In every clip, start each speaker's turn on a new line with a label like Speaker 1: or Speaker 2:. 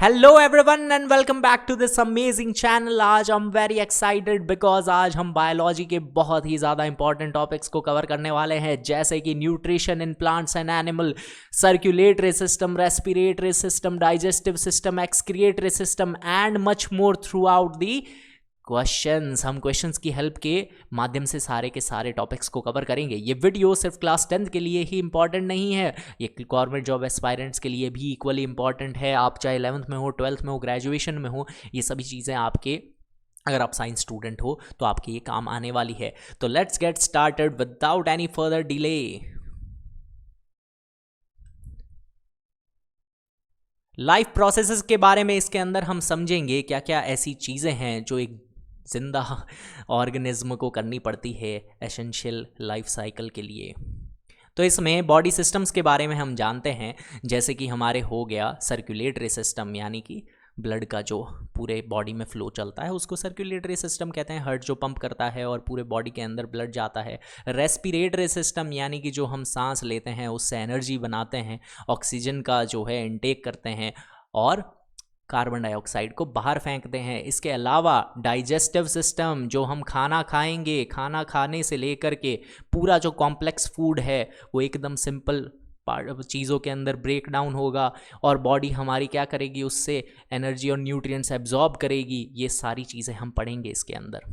Speaker 1: Hello everyone and welcome back to this amazing channel. आज हम very excited because आज हम बायोलॉजी के बहुत ही ज़्यादा इंपॉर्टेंट टॉपिक्स को कवर करने वाले हैं, जैसे कि nutrition in plants and animal, circulatory system, respiratory system, digestive system, excretory system and much more through out the questions. हम क्वेश्चंस की हेल्प के माध्यम से सारे के सारे टॉपिक्स को कवर करेंगे। ये वीडियो सिर्फ क्लास 10th के लिए ही इंपॉर्टेंट नहीं है, ये गवर्नमेंट जॉब एस्पायरेंट्स के लिए भी इक्वली इंपॉर्टेंट है। आप चाहे 11th में हो, 12th में हो, ग्रेजुएशन में हो, ये सभी चीज़ें आपके, अगर आप साइंस स्टूडेंट हो तो आपके ये काम आने वाली है। तो let's get started without any further delay. Life processes के बारे में इसके अंदर हम समझेंगे क्या क्या ऐसी चीज़ें हैं जो एक जिंदा ऑर्गेनिज्म को करनी पड़ती है एसेंशियल लाइफ साइकिल के लिए। तो इसमें बॉडी सिस्टम्स के बारे में हम जानते हैं, जैसे कि हमारे हो गया सर्कुलेटरी सिस्टम, यानी कि ब्लड का जो पूरे बॉडी में फ्लो चलता है उसको सर्कुलेटरी सिस्टम कहते हैं। हार्ट जो पंप करता है और पूरे बॉडी के अंदर ब्लड जाता है। रेस्पिरेटरी सिस्टम, यानी कि जो हम सांस लेते हैं उससे एनर्जी बनाते हैं, ऑक्सीजन का जो है इनटेक करते हैं और कार्बन डाइऑक्साइड को बाहर फेंकते हैं। इसके अलावा डाइजेस्टिव सिस्टम, जो हम खाना खाएंगे, खाना खाने से लेकर के पूरा जो कॉम्प्लेक्स फूड है वो एकदम सिंपल चीज़ों के अंदर ब्रेक डाउन होगा और बॉडी हमारी क्या करेगी, उससे एनर्जी और न्यूट्रिएंट्स एब्जॉर्ब करेगी। ये सारी चीज़ें हम पढ़ेंगे इसके अंदर।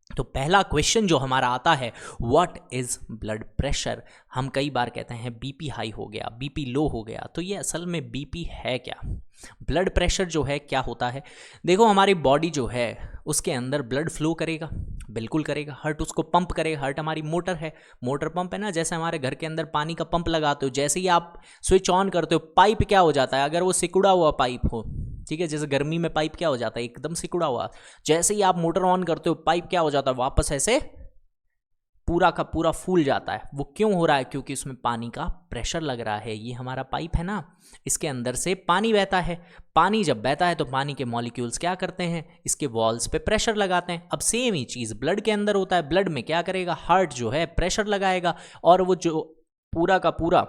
Speaker 1: तो पहला क्वेश्चन जो हमारा आता है, व्हाट इज़ ब्लड प्रेशर। हम कई बार कहते हैं बीपी हाई हो गया, बीपी लो हो गया, तो ये असल में बीपी है क्या? ब्लड प्रेशर जो है क्या होता है? देखो, हमारी बॉडी जो है उसके अंदर ब्लड फ्लो करेगा, बिल्कुल करेगा। हार्ट उसको पंप करेगा। हार्ट हमारी मोटर है, मोटर पंप है ना। जैसे हमारे घर के अंदर पानी का पंप लगाते हो, जैसे ही आप स्विच ऑन करते हो पाइप क्या हो जाता है, अगर वो सिकुड़ा हुआ पाइप हो, ठीक है, जैसे गर्मी में पाइप क्या हो जाता है, एकदम सिकुड़ा हुआ। जैसे ही आप मोटर ऑन करते हो पाइप क्या हो जाता है, वापस ऐसे पूरा का पूरा फूल जाता है। वो क्यों हो रहा है? क्योंकि उसमें पानी का प्रेशर लग रहा है। ये हमारा पाइप है ना, इसके अंदर से पानी बहता है। पानी जब बहता है तो पानी के मॉलिक्यूल्स क्या करते हैं, इसके वॉल्स पे प्रेशर लगाते हैं। अब सेम ही चीज़ ब्लड के अंदर होता है। ब्लड में क्या करेगा, हार्ट जो है प्रेशर लगाएगा और वो जो पूरा का पूरा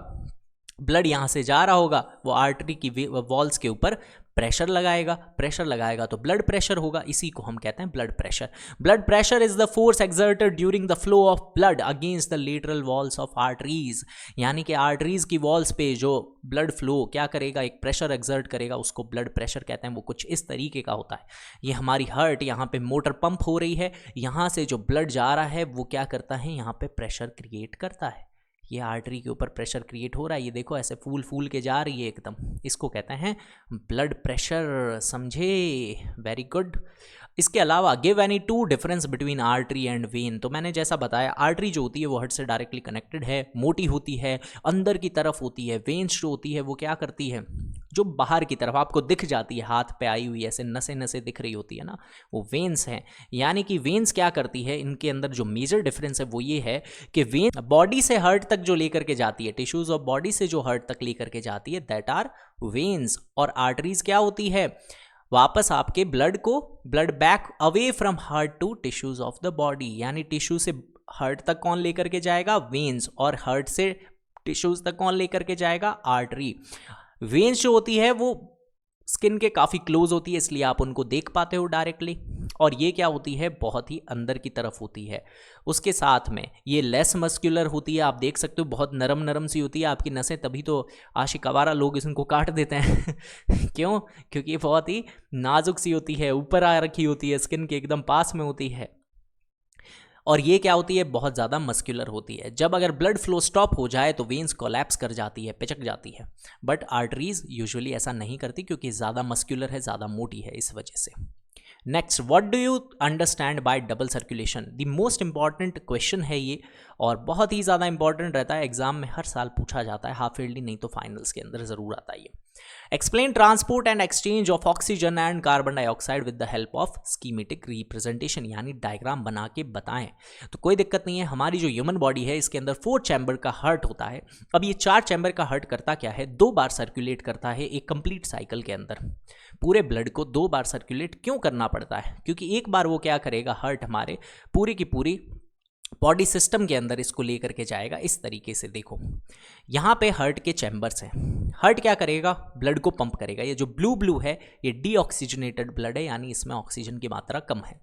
Speaker 1: ब्लड यहाँ से जा रहा होगा वो आर्टरी की वॉल्स के ऊपर प्रेशर लगाएगा। प्रेशर लगाएगा तो ब्लड प्रेशर होगा, इसी को हम कहते हैं blood pressure. Blood pressure is the force exerted during the flow of blood against the lateral walls of arteries, यानी कि आर्टरीज की वॉल्स पे जो ब्लड फ्लो क्या करेगा, एक प्रेशर एक्सर्ट करेगा, उसको ब्लड प्रेशर कहते हैं। वो कुछ इस तरीके का होता है। ये हमारी हार्ट, यहाँ पे मोटर पंप हो रही है, यहाँ से जो ब्लड जा रहा है वो क्या करता है, यहाँ पे प्रेशर क्रिएट करता है। ये आर्टरी के ऊपर प्रेशर क्रिएट हो रहा है, ये देखो ऐसे फूल फूल के जा रही है एकदम, इसको कहते हैं ब्लड प्रेशर। समझे? Very good. इसके अलावा give any two difference between artery and when. तो मैंने जैसा बताया, आर्टरी जो होती है वो हार्ट से डायरेक्टली कनेक्टेड है, मोटी होती है, अंदर की तरफ होती है। वेन्स जो होती है वो क्या करती है, जो बाहर की तरफ आपको दिख जाती है, हाथ पे आई हुई ऐसे नसें नसें दिख रही होती है ना, वो वेन्स हैं। यानी कि वेन्स क्या करती है, इनके अंदर जो मेजर डिफरेंस है वो ये है कि वेन बॉडी से हार्ट तक जो लेकर के जाती है, टिश्यूज ऑफ बॉडी से जो हार्ट तक लेकर के जाती है, दैट आर वेन्स। और आर्टरीज क्या होती है, वापस आपके ब्लड को, blood back away from heart to tissues of the body, यानी टिश्यू से हार्ट तक कौन लेकर के जाएगा, वेन्स, और हार्ट से टिश्यूज तक कौन लेकर के जाएगा, आर्टरी। वेन्स जो होती है वो स्किन के काफ़ी क्लोज होती है, इसलिए आप उनको देख पाते हो डायरेक्टली, और ये क्या होती है, बहुत ही अंदर की तरफ होती है। उसके साथ में ये लेस मस्कुलर होती है, आप देख सकते हो बहुत नरम नरम सी होती है आपकी नसें, तभी तो आशिक आवारा लोग इसको काट देते हैं क्यों? क्योंकि ये बहुत ही नाजुक सी होती है, ऊपर आ रखी होती है, स्किन के एकदम पास में होती है। और ये क्या होती है, बहुत ज़्यादा मस्कुलर होती है। जब अगर ब्लड फ्लो स्टॉप हो जाए तो वेन्स कोलैप्स कर जाती है, पिचक जाती है। बट आर्टरीज यूजुअली ऐसा नहीं करती, क्योंकि ज़्यादा मस्कुलर है, ज़्यादा मोटी है, इस वजह से। Next, what do you understand by double circulation. The most important question है ये, और बहुत ही ज़्यादा इंपॉर्टेंट रहता है, एग्जाम में हर साल पूछा जाता है, हाफ ईयरली नहीं तो फाइनल्स के अंदर ज़रूर आता है ये। Explain transport and exchange of oxygen and carbon dioxide with the help of schematic representation, यानी डायग्राम बना के बताएं। तो कोई दिक्कत नहीं है, हमारी जो ह्यूमन बॉडी है इसके अंदर 4 चैम्बर का हार्ट होता है। अब ये 4 चैम्बर का हार्ट करता क्या है, 2 बार सर्कुलेट करता है एक कंप्लीट साइकिल के अंदर। पूरे ब्लड को 2 बार सर्कुलेट क्यों करना पड़ता है? क्योंकि एक बार वो क्या करेगा, हार्ट हमारे पूरी की पूरी बॉडी सिस्टम के अंदर इसको लेकर के जाएगा इस तरीके से। देखो यहाँ पे हार्ट के चैम्बर्स हैं। हार्ट क्या करेगा, ब्लड को पंप करेगा। ये जो ब्लू ब्लू है ये डीऑक्सीजनेटेड ब्लड है, यानी इसमें ऑक्सीजन की मात्रा कम है।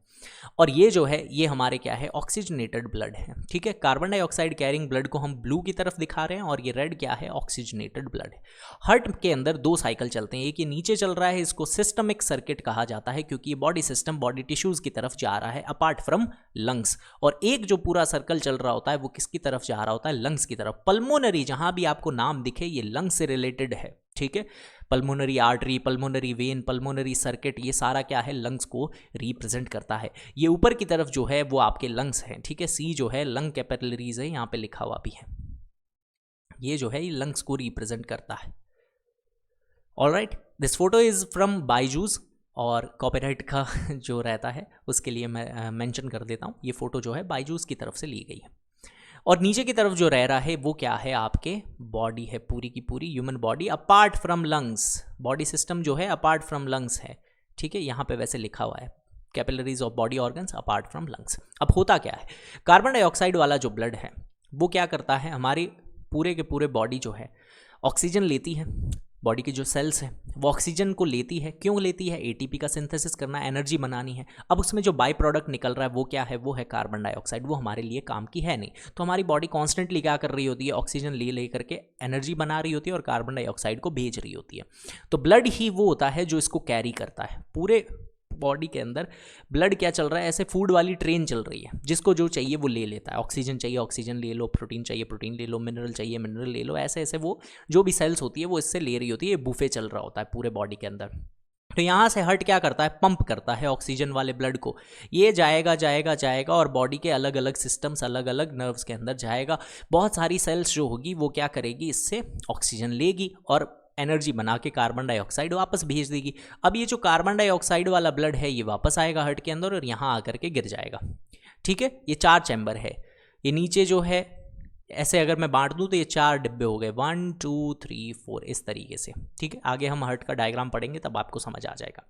Speaker 1: और ये जो है ये हमारे क्या है, ऑक्सीजनेटेड ब्लड है। ठीक है, कार्बन डाइऑक्साइड कैरिंग ब्लड को हम ब्लू की तरफ दिखा रहे हैं और ये रेड क्या है, ऑक्सीजनेटेड ब्लड है। हार्ट के अंदर दो साइकिल चलते हैं, एक ये नीचे चल रहा है, इसको सिस्टमिक सर्किट कहा जाता है क्योंकि ये बॉडी सिस्टम बॉडी टिश्यूज की तरफ जा रहा है अपार्ट फ्रॉम लंग्स। और एक जो पूरा सर्कल चल रहा होता है वो किसकी तरफ जा रहा होता है, लंग्स की तरफ। पल्मोनरी जहां भी आपको नाम दिखे ये लंग्स से रिलेटेड है। ठीक है, pulmonary artery, pulmonary vein, pulmonary circuit, ये सारा क्या है, लंग्स को रिप्रेजेंट करता है। ये ऊपर की तरफ जो है वो आपके लंग्स हैं। ठीक है, सी जो है लंग कैपिलरीज है, यहाँ पे लिखा हुआ भी है। ये जो है ये लंग्स को रिप्रेजेंट करता है। Alright, this photo is from Byju's और कॉपीराइट का जो रहता है उसके लिए मैं मेंशन कर देता हूँ। ये फोटो जो है बायजूस की तरफ से ली गई है। और नीचे की तरफ जो रह रहा है वो क्या है, आपके बॉडी है, पूरी की पूरी human body apart from lungs. Body system जो है अपार्ट फ्रॉम लंग्स है। ठीक है, यहाँ पे वैसे लिखा हुआ है capillaries of body organs apart from lungs. अब होता क्या है, कार्बन डाइऑक्साइड वाला जो ब्लड है वो क्या करता है, हमारी पूरे के पूरे बॉडी जो है ऑक्सीजन लेती है। बॉडी की जो सेल्स हैं वो ऑक्सीजन को लेती है। क्यों लेती है, एटीपी का सिंथेसिस करना, एनर्जी बनानी है। अब उसमें जो बाई प्रोडक्ट निकल रहा है वो क्या है, वो है कार्बन डाइऑक्साइड। वो हमारे लिए काम की है नहीं। तो हमारी बॉडी कॉन्स्टेंटली क्या कर रही होती है, ऑक्सीजन ले करके एनर्जी बना रही होती है और कार्बन डाइऑक्साइड को भेज रही होती है। तो ब्लड ही वो होता है जो इसको कैरी करता है। पूरे बॉडी के अंदर ब्लड क्या चल रहा है, ऐसे फूड वाली ट्रेन चल रही है, जिसको जो चाहिए वो ले लेता है। ऑक्सीजन चाहिए ऑक्सीजन ले लो, प्रोटीन चाहिए प्रोटीन ले लो, मिनरल चाहिए मिनरल ले लो, ऐसे ऐसे वो जो भी सेल्स होती है वो इससे ले रही होती है। ये बुफे चल रहा होता है पूरे बॉडी के अंदर। तो यहाँ से हार्ट क्या करता है, पंप करता है ऑक्सीजन वाले ब्लड को। ये जाएगा जाएगा जाएगा और बॉडी के अलग अलग सिस्टम्स, अलग अलग नर्व्स के अंदर जाएगा। बहुत सारी सेल्स जो होगी वो क्या करेगी, इससे ऑक्सीजन लेगी और एनर्जी बना के कार्बन डाइऑक्साइड वापस भेज देगी। अब ये जो कार्बन डाइऑक्साइड वाला ब्लड है ये वापस आएगा हार्ट के अंदर और यहाँ आकर के गिर जाएगा। ठीक है, ये 4 चैम्बर है। ये नीचे जो है ऐसे अगर मैं बांट दूं तो ये 4 डिब्बे हो गए, 1 2 3 4 इस तरीके से। ठीक है, आगे हम हार्ट का डायग्राम पढ़ेंगे तब आपको समझ आ जाएगा।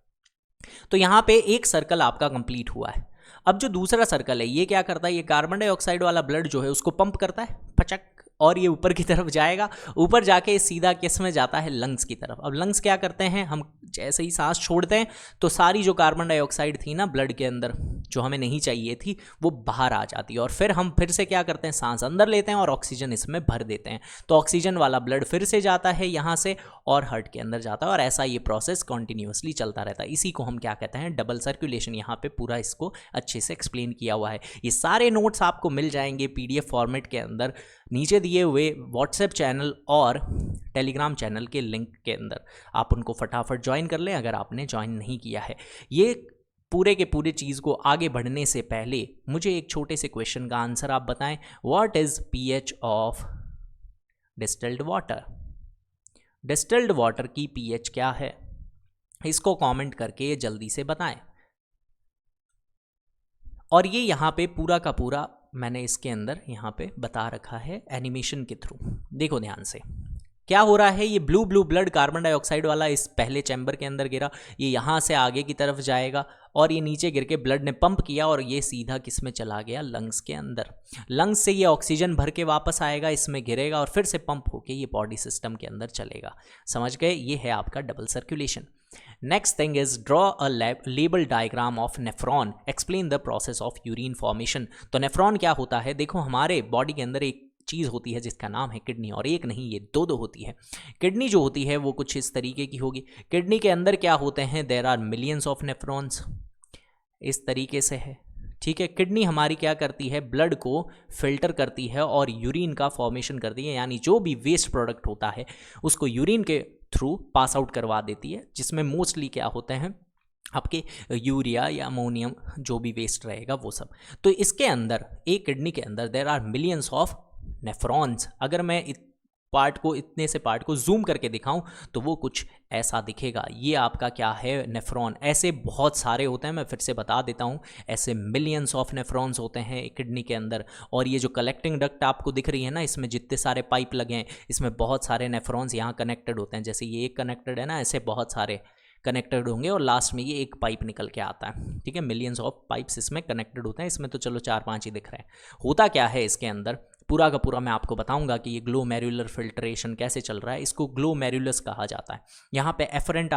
Speaker 1: तो यहाँ पे एक सर्कल आपका कंप्लीट हुआ है। अब जो दूसरा सर्कल है ये क्या करता है, ये कार्बन डाइऑक्साइड वाला ब्लड जो है उसको पंप करता है फचक, और ये ऊपर की तरफ जाएगा। ऊपर जाके सीधा किस में जाता है, लंग्स की तरफ। अब लंग्स क्या करते हैं, हम जैसे ही सांस छोड़ते हैं तो सारी जो कार्बन डाइऑक्साइड थी ना ब्लड के अंदर जो हमें नहीं चाहिए थी वो बाहर आ जाती है। और फिर हम फिर से क्या करते हैं, सांस अंदर लेते हैं और ऑक्सीजन इसमें भर देते हैं। तो ऑक्सीजन वाला ब्लड फिर से जाता है यहाँ से और हार्ट के अंदर जाता है और ऐसा ये प्रोसेस कॉन्टिन्यूसली चलता रहता है। इसी को हम क्या कहते हैं, डबल सर्कुलेशन। यहाँ पे पूरा इसको अच्छे से एक्सप्लेन किया हुआ है। ये सारे नोट्स आपको मिल जाएंगे PDF फॉर्मेट के अंदर नीचे दिए हुए व्हाट्सएप चैनल और टेलीग्राम चैनल के लिंक के अंदर। आप उनको फटाफट ज्वाइन कर लें अगर आपने ज्वाइन नहीं किया है। ये पूरे के पूरे चीज़ को आगे बढ़ने से पहले मुझे एक छोटे से क्वेश्चन का आंसर आप बताएं। What is pH of distilled water? Distilled water की pH क्या है, इसको कमेंट करके जल्दी से बताएं। और ये यहाँ पे पूरा का पूरा मैंने इसके अंदर यहाँ पे बता रखा है एनिमेशन के थ्रू। देखो ध्यान से क्या हो रहा है, ये blue blue blood carbon dioxide वाला इस पहले चैम्बर के अंदर गिरा, ये यहाँ से आगे की तरफ जाएगा और ये नीचे गिर के ब्लड ने पंप किया और ये सीधा किस में चला गया, लंग्स के अंदर। लंग्स से ये ऑक्सीजन भर के वापस आएगा, इसमें गिरेगा और फिर से पंप होके ये बॉडी सिस्टम के अंदर चलेगा। समझ गए, ये है आपका double circulation. Next thing is draw a label diagram of nephron, explain the process of urine formation. तो नेफ्रॉन क्या होता है, देखो हमारे बॉडी के अंदर एक चीज़ होती है जिसका नाम है किडनी, और एक नहीं ये दो होती है। किडनी जो होती है वो कुछ इस तरीके की होगी। किडनी के अंदर क्या होते हैं, there are millions of nephrons, इस तरीके से है। ठीक है, किडनी हमारी क्या करती है, ब्लड को फिल्टर करती है और यूरिन का फॉर्मेशन करती है, यानी जो भी वेस्ट प्रोडक्ट होता है उसको यूरिन के थ्रू पास आउट करवा देती है, जिसमें मोस्टली क्या होते हैं आपके यूरिया या अमोनियम, जो भी वेस्ट रहेगा वो सब। तो इसके अंदर एक किडनी के अंदर there are millions of nephrons. अगर मैं इतने से पार्ट को जूम करके दिखाऊं तो वो कुछ ऐसा दिखेगा। ये आपका क्या है, नेफ्रॉन। ऐसे बहुत सारे होते हैं, मैं फिर से बता देता हूं, ऐसे मिलियंस ऑफ नेफ्रॉन्स होते हैं किडनी के अंदर। और ये जो कलेक्टिंग डक्ट आपको दिख रही है ना, इसमें जितने सारे पाइप लगे हैं इसमें बहुत सारे नेफ्रॉन्स यहाँ कनेक्टेड होते हैं। जैसे ये एक कनेक्टेड है ना, ऐसे बहुत सारे कनेक्टेड होंगे और लास्ट में ये एक पाइप निकल के आता है, ठीक है। मिलियंस ऑफ पाइप्स इसमें कनेक्टेड होते हैं, इसमें तो चलो 4-5 ही दिख रहे हैं। होता क्या है इसके अंदर पूरा का पूरा मैं आपको बताऊंगा कि ये ग्लोमेरुलर फिल्ट्रेशन कैसे चल रहा है। इसको ग्लोमेरुलस कहा जाता है। यहाँ पे एफरेंट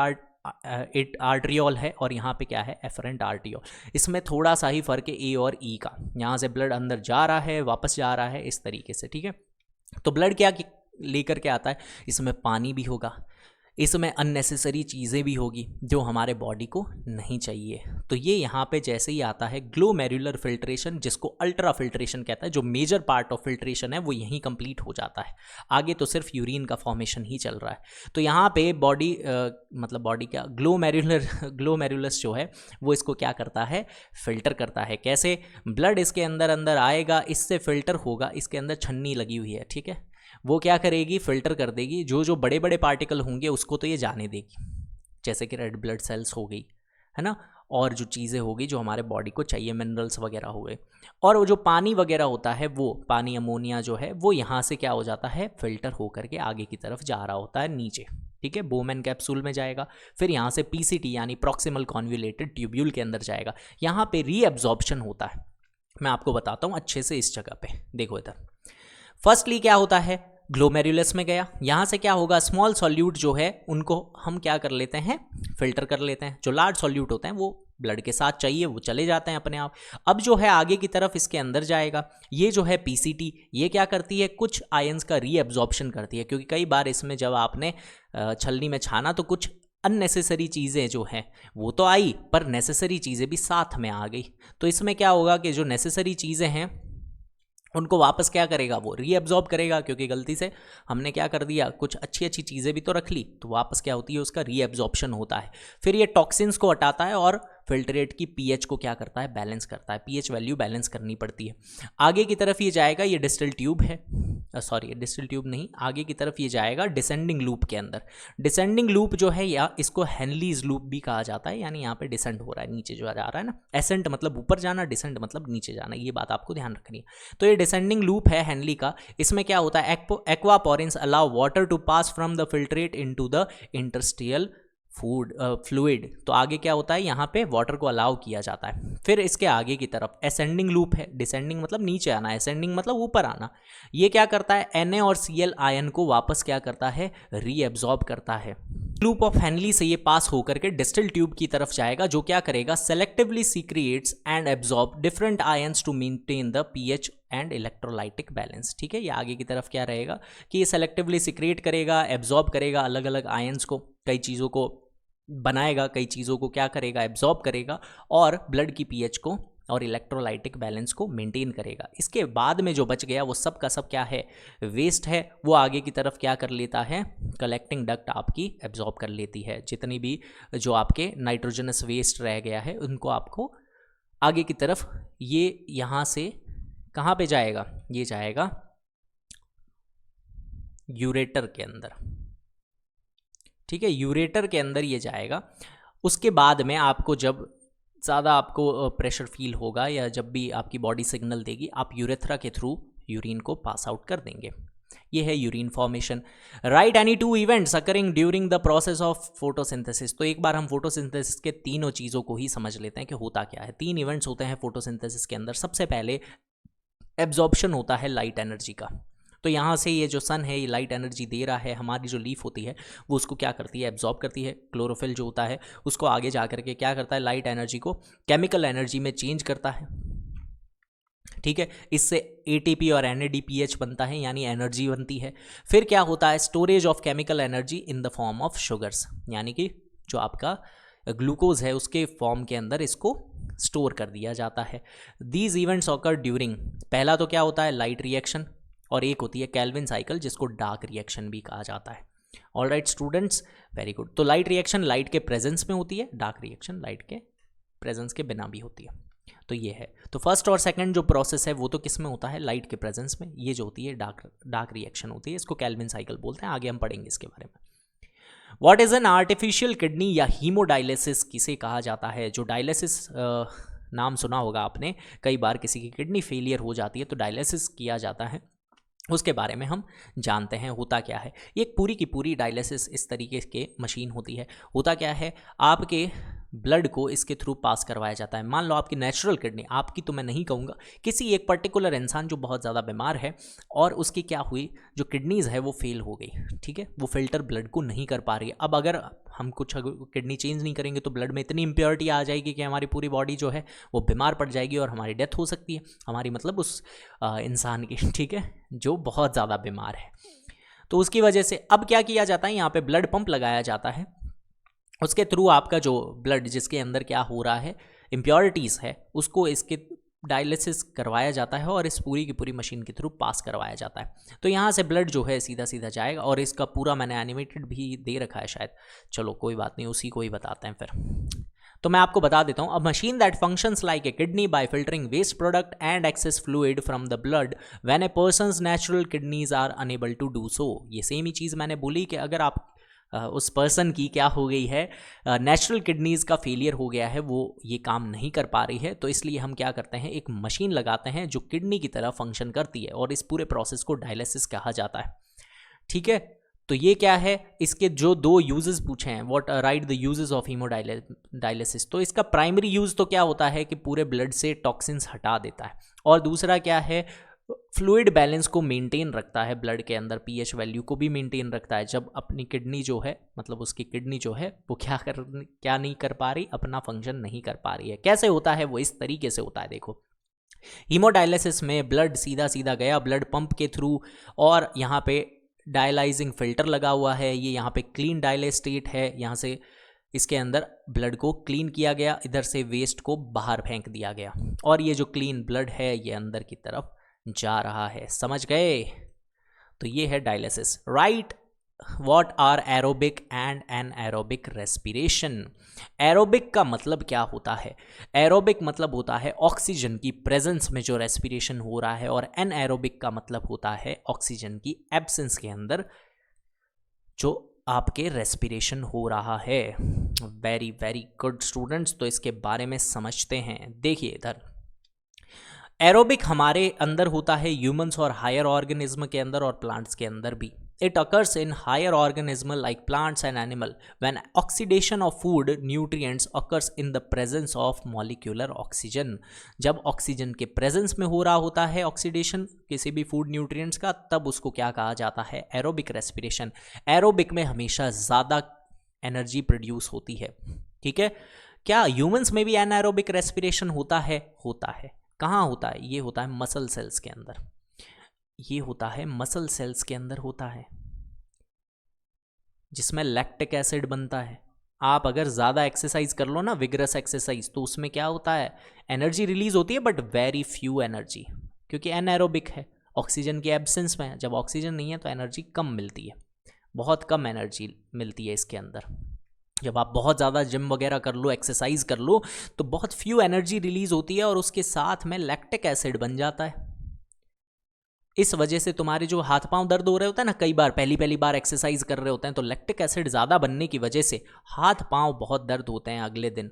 Speaker 1: आर्ट्रियोल है और यहाँ पे क्या है, एफरेंट आर्ट्रियोल। इसमें थोड़ा सा ही फर्क है ए और ई का। यहाँ से ब्लड अंदर जा रहा है, वापस जा रहा है, इस तरीके से, ठीक है। तो ब्लड क्या लेकर के आता है, इसमें पानी भी होगा, इसमें अननेसेसरी चीज़ें भी होगी जो हमारे बॉडी को नहीं चाहिए। तो ये यहाँ पे जैसे ही आता है ग्लोमेरुलर फिल्ट्रेशन, जिसको अल्ट्रा फिल्ट्रेशन कहता है, जो मेजर पार्ट ऑफ फिल्ट्रेशन है वो यहीं कंप्लीट हो जाता है। आगे तो सिर्फ यूरिन का फॉर्मेशन ही चल रहा है। तो यहाँ पे बॉडी मतलब बॉडी क्या, ग्लोमेरुलस जो है वो इसको क्या करता है, फिल्टर करता है। कैसे, ब्लड इसके अंदर आएगा, इससे फिल्टर होगा, इसके अंदर छन्नी लगी हुई है, ठीक है। वो क्या करेगी, फिल्टर कर देगी। जो बड़े बड़े पार्टिकल होंगे उसको तो ये जाने देगी, जैसे कि रेड ब्लड सेल्स हो गई, है ना, और जो चीज़ें होगी जो हमारे बॉडी को चाहिए, मिनरल्स वगैरह हो गए। और वो जो पानी वगैरह होता है, वो पानी अमोनिया जो है वो यहाँ से क्या हो जाता है, फिल्टर हो करके आगे की तरफ जा रहा होता है नीचे, ठीक है। बोमेन कैप्सूल में जाएगा, फिर यहाँ से पीसीटी यानी प्रॉक्सिमल कॉन्वोल्यूटेड ट्यूब्यूल के अंदर जाएगा। यहाँ पे रीअब्जॉर्प्शन होता है। मैं आपको बताता हूँ अच्छे से इस जगह पे, देखो इधर। फर्स्टली क्या होता है, ग्लोमेरुलस में गया, यहाँ से क्या होगा, स्मॉल सॉल्यूट जो है उनको हम क्या कर लेते हैं, फिल्टर कर लेते हैं। जो लार्ज सॉल्यूट होते हैं वो ब्लड के साथ चाहिए, वो चले जाते हैं अपने आप। अब जो है आगे की तरफ इसके अंदर जाएगा, ये जो है पीसीटी, ये क्या करती है, कुछ आयंस का रीअब्जॉर्प्शन करती है। क्योंकि कई बार इसमें जब आपने छलनी में छाना तो कुछ अननेसेसरी चीज़ें जो हैं वो तो आई, पर नेसेसरी चीज़ें भी साथ में आ गई। तो इसमें क्या होगा कि जो नेसेसरी चीज़ें हैं उनको वापस क्या करेगा, वो रीअब्जॉर्ब करेगा। क्योंकि गलती से हमने क्या कर दिया, कुछ अच्छी अच्छी चीज़ें भी तो रख ली, तो वापस क्या होती है, उसका रीअब्जॉर्प्शन होता है। फिर ये टॉक्सिन्स को हटाता है और फिल्ट्रेट की पीएच को क्या करता है, बैलेंस करता है। पीएच वैल्यू बैलेंस करनी पड़ती है। आगे की तरफ ये जाएगा, ये डिस्टल ट्यूब है, सॉरी डिस्टल ट्यूब नहीं, आगे की तरफ ये जाएगा डिसेंडिंग लूप के अंदर। डिसेंडिंग लूप जो है, या इसको हेनलीज लूप भी कहा जाता है, यानी यहाँ पे डिसेंड हो रहा है, नीचे जो जा रहा है ना। एसेंट मतलब ऊपर जाना, डिसेंड मतलब नीचे जाना, ये बात आपको ध्यान रखनी है। तो ये डिसेंडिंग लूप है हेनली का। इसमें क्या होता है, aquaporins allow water to pass from the filtrate into the interstitial fluid. तो आगे क्या होता है, यहाँ पे वाटर को अलाउ किया जाता है। फिर इसके आगे की तरफ एसेंडिंग लूप है। डिसेंडिंग मतलब नीचे आना, एसेंडिंग मतलब ऊपर आना। ये क्या करता है, Na और Cl आयन को वापस क्या करता है, रीअब्जॉर्ब करता है। लूप ऑफ हेनली से ये पास होकर के डिस्टल ट्यूब की तरफ जाएगा, जो क्या करेगा, selectively secretes and absorb different ions to maintain the pH and electrolytic balance. ठीक है, ये आगे की तरफ क्या रहेगा कि ये सेलेक्टिवली सीक्रेट करेगा, एब्जॉर्ब करेगा अलग अलग आयंस को, कई चीज़ों को बनाएगा, कई चीज़ों को क्या करेगा, एब्जॉर्ब करेगा, और ब्लड की पीएच को और इलेक्ट्रोलाइटिक बैलेंस को मेंटेन करेगा। इसके बाद में जो बच गया वो सब का सब क्या है, वेस्ट है। वो आगे की तरफ क्या कर लेता है, कलेक्टिंग डक्ट आपकी एब्जॉर्ब कर लेती है। जितनी भी जो आपके नाइट्रोजनस वेस्ट रह गया है उनको आपको आगे की तरफ, ये यहाँ से कहाँ पे जाएगा, ये जाएगा यूरेटर के अंदर। ठीक है, यूरेटर के अंदर ये जाएगा। उसके बाद में आपको जब ज़्यादा आपको प्रेशर फील होगा या जब भी आपकी बॉडी सिग्नल देगी, आप यूरेथ्रा के थ्रू यूरिन को पास आउट कर देंगे। ये है urine formation. Right any 2 events occurring during the process of photosynthesis. तो एक बार हम फोटोसिंथेसिस के तीनों चीज़ों को ही समझ लेते हैं कि होता क्या है। 3 इवेंट्स होते हैं फोटोसिंथेसिस के अंदर। सबसे पहले एब्जॉर्प्शन होता है लाइट एनर्जी का। तो यहाँ से ये जो सन है ये लाइट एनर्जी दे रहा है, हमारी जो लीफ होती है वो उसको क्या करती है, एब्जॉर्ब करती है। क्लोरोफिल जो होता है उसको आगे जा करके क्या करता है, लाइट एनर्जी को केमिकल एनर्जी में चेंज करता है। ठीक है, इससे ATP और NADPH बनता है, यानी एनर्जी बनती है। फिर क्या होता है, storage of chemical energy in the form of sugars, यानी कि जो आपका ग्लूकोज है उसके फॉर्म के अंदर इसको स्टोर कर दिया जाता है। दीज इवेंट्स ऑकर ड्यूरिंग, पहला तो क्या होता है, लाइट रिएक्शन, और एक होती है केल्विन साइकिल जिसको डार्क रिएक्शन भी कहा जाता है। Alright students, very good. तो लाइट रिएक्शन लाइट के प्रेजेंस में होती है, डार्क रिएक्शन लाइट के प्रेजेंस के बिना भी होती है। तो ये है, तो फर्स्ट और सेकंड जो प्रोसेस है वो तो किस में होता है, लाइट के प्रेजेंस में। ये जो होती है डार्क रिएक्शन होती है, इसको केल्विन साइकिल बोलते हैं। आगे हम पढ़ेंगे इसके बारे में। What is an artificial kidney या हीमोडायलिसिस किसे कहा जाता है। जो डायलिसिस नाम सुना होगा आपने, कई बार किसी की किडनी फेलियर हो जाती है तो डायलिसिस किया जाता है, उसके बारे में हम जानते हैं होता क्या है। ये एक पूरी की पूरी डायलिसिस इस तरीके के मशीन होती है। होता क्या है, आपके ब्लड को इसके थ्रू पास करवाया जाता है। मान लो आपकी नेचुरल किडनी, आपकी तो मैं नहीं कहूँगा, किसी एक पर्टिकुलर इंसान जो बहुत ज़्यादा बीमार है और उसकी क्या हुई, जो किडनीज़ है वो फेल हो गई, ठीक है, वो फिल्टर ब्लड को नहीं कर पा रही है। अब अगर हम कुछ किडनी चेंज नहीं करेंगे तो ब्लड में इतनी इम्प्योरिटी आ जाएगी कि हमारी पूरी बॉडी जो है वो बीमार पड़ जाएगी और हमारी डेथ हो सकती है, हमारी मतलब उस इंसान की, ठीक है, जो बहुत ज़्यादा बीमार है। तो उसकी वजह से अब क्या किया जाता है, यहाँ पे ब्लड पंप लगाया जाता है, उसके थ्रू आपका जो ब्लड जिसके अंदर क्या हो रहा है, इम्प्योरिटीज़ है, उसको इसके डायलिसिस करवाया जाता है और इस पूरी की पूरी मशीन के थ्रू पास करवाया जाता है। तो यहाँ से ब्लड जो है सीधा सीधा जाएगा और इसका पूरा मैंने एनिमेटेड भी दे रखा है शायद, चलो कोई बात नहीं, उसी को ही बताते हैं फिर। तो मैं आपको बता देता हूँ, a machine that functions like a kidney by filtering waste product and excess fluid from the blood when a person's natural kidneys are unable to do so. ये सेम ही चीज़ मैंने बोली कि अगर आप उस पर्सन की क्या हो गई है, नेचुरल किडनीज़ का फेलियर हो गया है, वो ये काम नहीं कर पा रही है, तो इसलिए हम क्या करते हैं, एक मशीन लगाते हैं जो किडनी की तरह फंक्शन करती है और इस पूरे प्रोसेस को डायलिसिस कहा जाता है, ठीक है। तो ये क्या है, इसके जो दो यूजेस पूछे हैं, what right the uses of haemodialysis. तो इसका प्राइमरी यूज़ तो क्या होता है कि पूरे ब्लड से टॉक्सिन्स हटा देता है, और दूसरा क्या है, फ्लूइड बैलेंस को मेंटेन रखता है, ब्लड के अंदर पीएच वैल्यू को भी मेंटेन रखता है। जब अपनी किडनी जो है, मतलब उसकी किडनी जो है वो क्या नहीं कर पा रही, अपना फंक्शन नहीं कर पा रही है। कैसे होता है वो, इस तरीके से होता है। देखो, हीमोडायलिसिस में ब्लड सीधा सीधा गया ब्लड पंप के थ्रू, और यहाँ पे डायलाइजिंग फिल्टर लगा हुआ है, ये यहाँ पे क्लीन डायलेस्टेट है, यहाँ से इसके अंदर ब्लड को क्लीन किया गया, इधर से वेस्ट को बाहर फेंक दिया गया, और ये जो क्लीन ब्लड है ये अंदर की तरफ जा रहा है। समझ गए? तो ये है dialysis, right. What are aerobic and anaerobic respiration. Aerobic का मतलब क्या होता है, एरोबिक मतलब होता है ऑक्सीजन की प्रेजेंस में जो रेस्पिरेशन हो रहा है, और एनएरोबिक का मतलब होता है ऑक्सीजन की एब्सेंस के अंदर जो आपके रेस्पिरेशन हो रहा है। वेरी वेरी गुड स्टूडेंट्स, तो इसके बारे में समझते हैं। देखिए इधर, एरोबिक हमारे अंदर होता है ह्यूमंस और हायर ऑर्गेनिज्म के अंदर और प्लांट्स के अंदर भी। It occurs in higher organism like plants and animal when oxidation of food nutrients occurs in the presence of molecular oxygen. जब ऑक्सीजन के प्रेजेंस में हो रहा होता है ऑक्सीडेशन किसी भी फूड न्यूट्रिएंट्स का, तब उसको क्या कहा जाता है, एरोबिक रेस्पिरेशन। एरोबिक में हमेशा ज़्यादा एनर्जी प्रोड्यूस होती है, ठीक है। क्या ह्यूमंस में भी एनाएरोबिक रेस्पिरेशन होता है? होता है। कहाँ होता है? ये होता है मसल सेल्स के अंदर, ये होता है मसल सेल्स के अंदर होता है, जिसमें लैक्टिक एसिड बनता है। आप अगर ज़्यादा एक्सरसाइज कर लो ना, विगरस एक्सरसाइज, तो उसमें क्या होता है, एनर्जी रिलीज होती है बट वेरी फ्यू एनर्जी, क्योंकि एनाएरोबिक है, ऑक्सीजन की एब्सेंस में है। जब ऑक्सीजन नहीं है तो एनर्जी कम मिलती है, बहुत कम एनर्जी मिलती है इसके अंदर। जब आप बहुत ज़्यादा जिम वगैरह कर लो, एक्सरसाइज कर लो, तो बहुत फ्यू एनर्जी रिलीज होती है और उसके साथ में लैक्टिक एसिड बन जाता है। इस वजह से तुम्हारे जो हाथ पांव दर्द हो रहे होते हैं ना, कई बार पहली बार एक्सरसाइज कर रहे होते हैं, तो लैक्टिक एसिड ज़्यादा बनने की वजह से हाथ पांव बहुत दर्द होते हैं। अगले दिन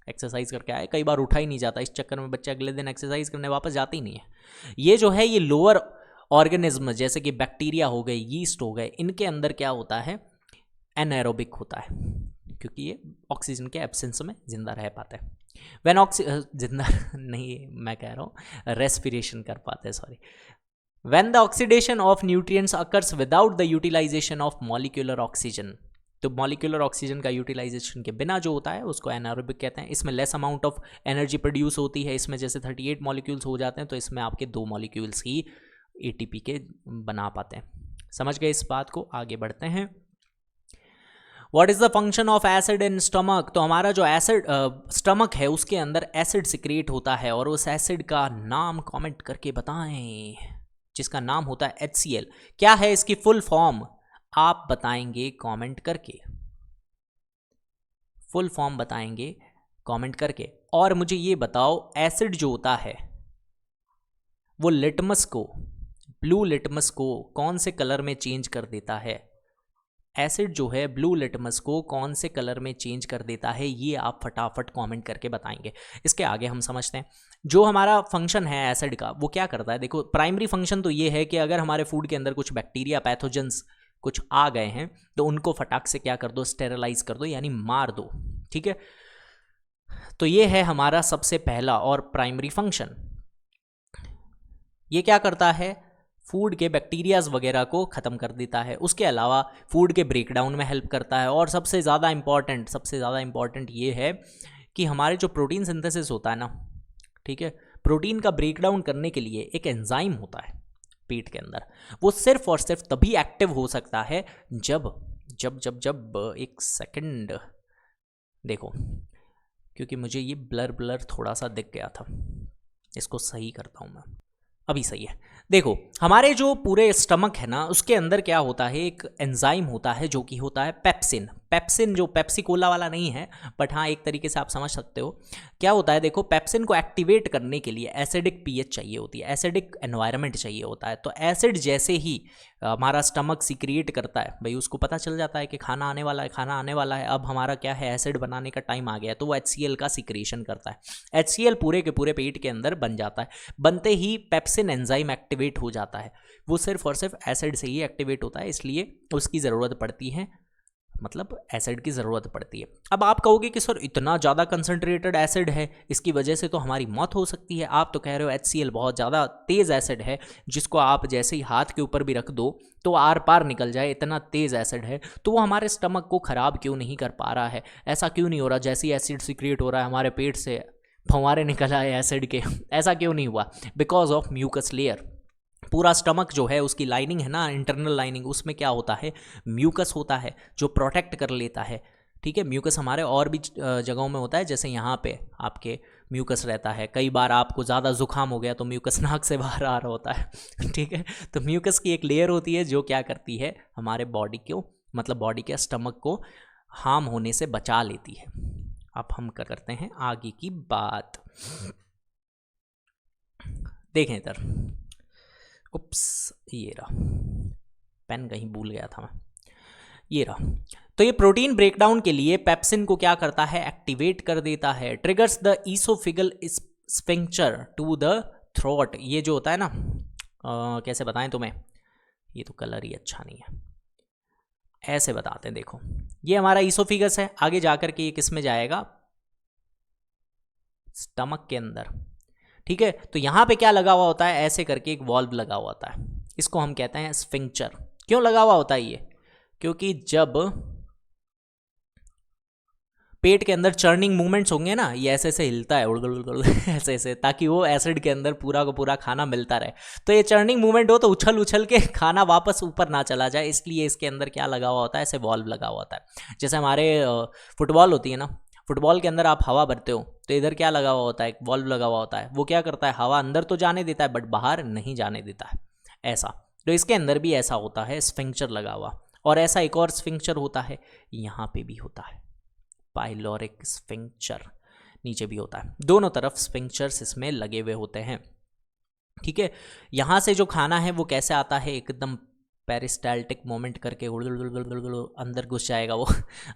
Speaker 1: एक्सरसाइज करके आए, कई बार उठा ही नहीं जाता, इस चक्कर में बच्चे अगले दिन एक्सरसाइज करने वापस जाते ही नहीं है। ये जो है, ये लोअर ऑर्गेनिज्म जैसे कि बैक्टीरिया हो गए, यीस्ट हो गए, इनके अंदर क्या होता है, एनाएरोबिक होता है, क्योंकि ये ऑक्सीजन के एब्सेंस में जिंदा रह पाते हैं। व्हेन जिंदा नहीं, मैं कह रहा हूँ रेस्पिरेशन कर पाते हैं, sorry. When the oxidation of nutrients occurs without the utilisation of molecular oxygen, तो मॉलिक्यूलर ऑक्सीजन का यूटिलाइजेशन के बिना जो होता है उसको एनाएरोबिक कहते हैं। इसमें less amount of energy produce होती है, इसमें जैसे 38 मॉलिक्यूल्स हो जाते हैं, तो इसमें आपके 2 मॉलिक्यूल्स ही एटीपी के बना पाते हैं। समझ गए इस बात को? आगे बढ़ते हैं। What is the function of acid in stomach. तो हमारा जो एसिड स्टमक है उसके अंदर एसिड सिक्रेट होता है, और उस एसिड का नाम कमेंट करके बताएं, जिसका नाम होता है HCl। क्या है इसकी फुल फॉर्म? आप बताएंगे कमेंट करके, फुल फॉर्म बताएंगे कमेंट करके। और मुझे ये बताओ, एसिड जो होता है वो लिटमस को, ब्लू लिटमस को कौन से कलर में चेंज कर देता है? एसिड जो है ब्लू लिटमस को कौन से कलर में चेंज कर देता है, ये आप फटाफट कमेंट करके बताएंगे। इसके आगे हम समझते हैं जो हमारा फंक्शन है एसिड का, वो क्या करता है। देखो प्राइमरी फंक्शन तो ये है कि अगर हमारे फूड के अंदर कुछ बैक्टीरिया पैथोजेंस कुछ आ गए हैं तो उनको फटाक से क्या कर दो, स्टेरलाइज कर दो, यानी मार दो। ठीक है, तो ये है हमारा सबसे पहला और प्राइमरी फंक्शन। ये क्या करता है, फूड के बैक्टीरियाज वगैरह को ख़त्म कर देता है। उसके अलावा फूड के ब्रेकडाउन में हेल्प करता है। और सबसे ज़्यादा इम्पॉर्टेंट ये है कि हमारे जो प्रोटीन सिंथेसिस होता है ना, ठीक है, प्रोटीन का ब्रेकडाउन करने के लिए एक एंजाइम होता है पेट के अंदर। वो सिर्फ और सिर्फ तभी एक्टिव हो सकता है जब जब जब जब एक सेकंड देखो, क्योंकि मुझे ये ब्लर थोड़ा सा दिख गया था, इसको सही करता हूँ मैं, अभी सही है। देखो हमारे जो पूरे स्टमक है ना, उसके अंदर क्या होता है, एक एंजाइम होता है जो कि होता है पेप्सिन। पेप्सिन जो पेप्सी कोला वाला नहीं है, बट हाँ एक तरीके से आप समझ सकते हो क्या होता है। देखो पेप्सिन को एक्टिवेट करने के लिए एसिडिक पीएच चाहिए होती है, एसिडिक एनवायरनमेंट चाहिए होता है। तो एसिड जैसे ही हमारा स्टमक सीक्रिएट करता है, भाई उसको पता चल जाता है कि खाना आने वाला है, खाना आने वाला है, अब हमारा क्या है, एसिड बनाने का टाइम आ गया है, तो वो HCl का सिक्रेशन करता है। HCl पूरे के पूरे पेट के अंदर बन जाता है। बनते ही पेप्सिन एंजाइम एक्टिवेट हो जाता है। वो सिर्फ और सिर्फ एसिड से ही एक्टिवेट होता है, इसलिए उसकी ज़रूरत पड़ती है, मतलब एसिड की ज़रूरत पड़ती है। अब आप कहोगे कि सर इतना ज़्यादा कंसनट्रेटेड एसिड है, इसकी वजह से तो हमारी मौत हो सकती है। आप तो कह रहे हो HCl बहुत ज़्यादा तेज़ एसिड है, जिसको आप जैसे ही हाथ के ऊपर भी रख दो तो आर पार निकल जाए, इतना तेज़ एसिड है। तो वो हमारे स्टमक को ख़राब क्यों नहीं कर पा रहा है, ऐसा क्यों नहीं हो रहा, जैसे ही एसिड सीक्रेट हो रहा है हमारे पेट से फंवारे निकल आए एसिड के, ऐसा क्यों नहीं हुआ? Because of mucus layer. पूरा स्टमक जो है उसकी लाइनिंग है ना, इंटरनल लाइनिंग, उसमें क्या होता है, म्यूकस होता है जो प्रोटेक्ट कर लेता है। ठीक है, म्यूकस हमारे और भी जगहों में होता है, जैसे यहाँ पे आपके म्यूकस रहता है। कई बार आपको ज़्यादा जुकाम हो गया तो म्यूकस नाक से बाहर आ रहा होता है। ठीक है, तो म्यूकस की एक लेयर होती है जो क्या करती है, हमारे बॉडी को, मतलब बॉडी के स्टमक को हार्म होने से बचा लेती है। अब हम करते हैं आगे की बात। देखें इधर, उप्स, ये रहा पेन, कहीं भूल गया था मैं, ये रहा। तो ये प्रोटीन ब्रेकडाउन के लिए पेप्सिन को क्या करता है, एक्टिवेट कर देता है। Triggers the oesophageal sphincter to the throat. ये जो होता है ना, कैसे बताएं तुम्हें, ये तो कलर ही अच्छा नहीं है, ऐसे बताते हैं। देखो ये हमारा ईसोफिगस है, आगे जाकर के ये किस में जाएगा, स्टमक के अंदर। ठीक है, तो यहाँ पे क्या लगा हुआ होता है, ऐसे करके एक वॉल्व लगा हुआ होता है, इसको हम कहते हैं स्फिंक्चर। क्यों लगा हुआ होता है ये, क्योंकि जब पेट के अंदर चर्निंग मूवमेंट्स होंगे ना, ये ऐसे ऐसे हिलता है उड़ ऐसे ऐसे, ताकि वो एसिड के अंदर पूरा का पूरा खाना मिलता रहे। तो ये चर्निंग मूवमेंट हो तो उछल उछल के खाना वापस ऊपर ना चला जाए, इसलिए इसके अंदर क्या लगा हुआ होता है, ऐसे वॉल्व लगा हुआ होता है। जैसे हमारे फुटबॉल होती है ना, फुटबॉल के अंदर आप हवा भरते हो तो इधर क्या लगा हुआ होता है, एक वॉल्व लगा हुआ होता है। वो क्या करता है, हवा अंदर तो जाने देता है बट बाहर नहीं जाने देता है, ऐसा। तो इसके अंदर भी ऐसा होता है, स्फिंक्चर लगा हुआ। और ऐसा एक और स्फिंक्चर होता है, यहाँ पे भी होता है, पाइलोरिक स्फिंक्चर, नीचे भी होता है। दोनों तरफ स्फिंक्चर्स इसमें लगे हुए होते हैं। ठीक है, यहाँ से जो खाना है वो कैसे आता है, एकदम पेरिस्टाल्टिक मोमेंट करके अंदर घुस जाएगा वो।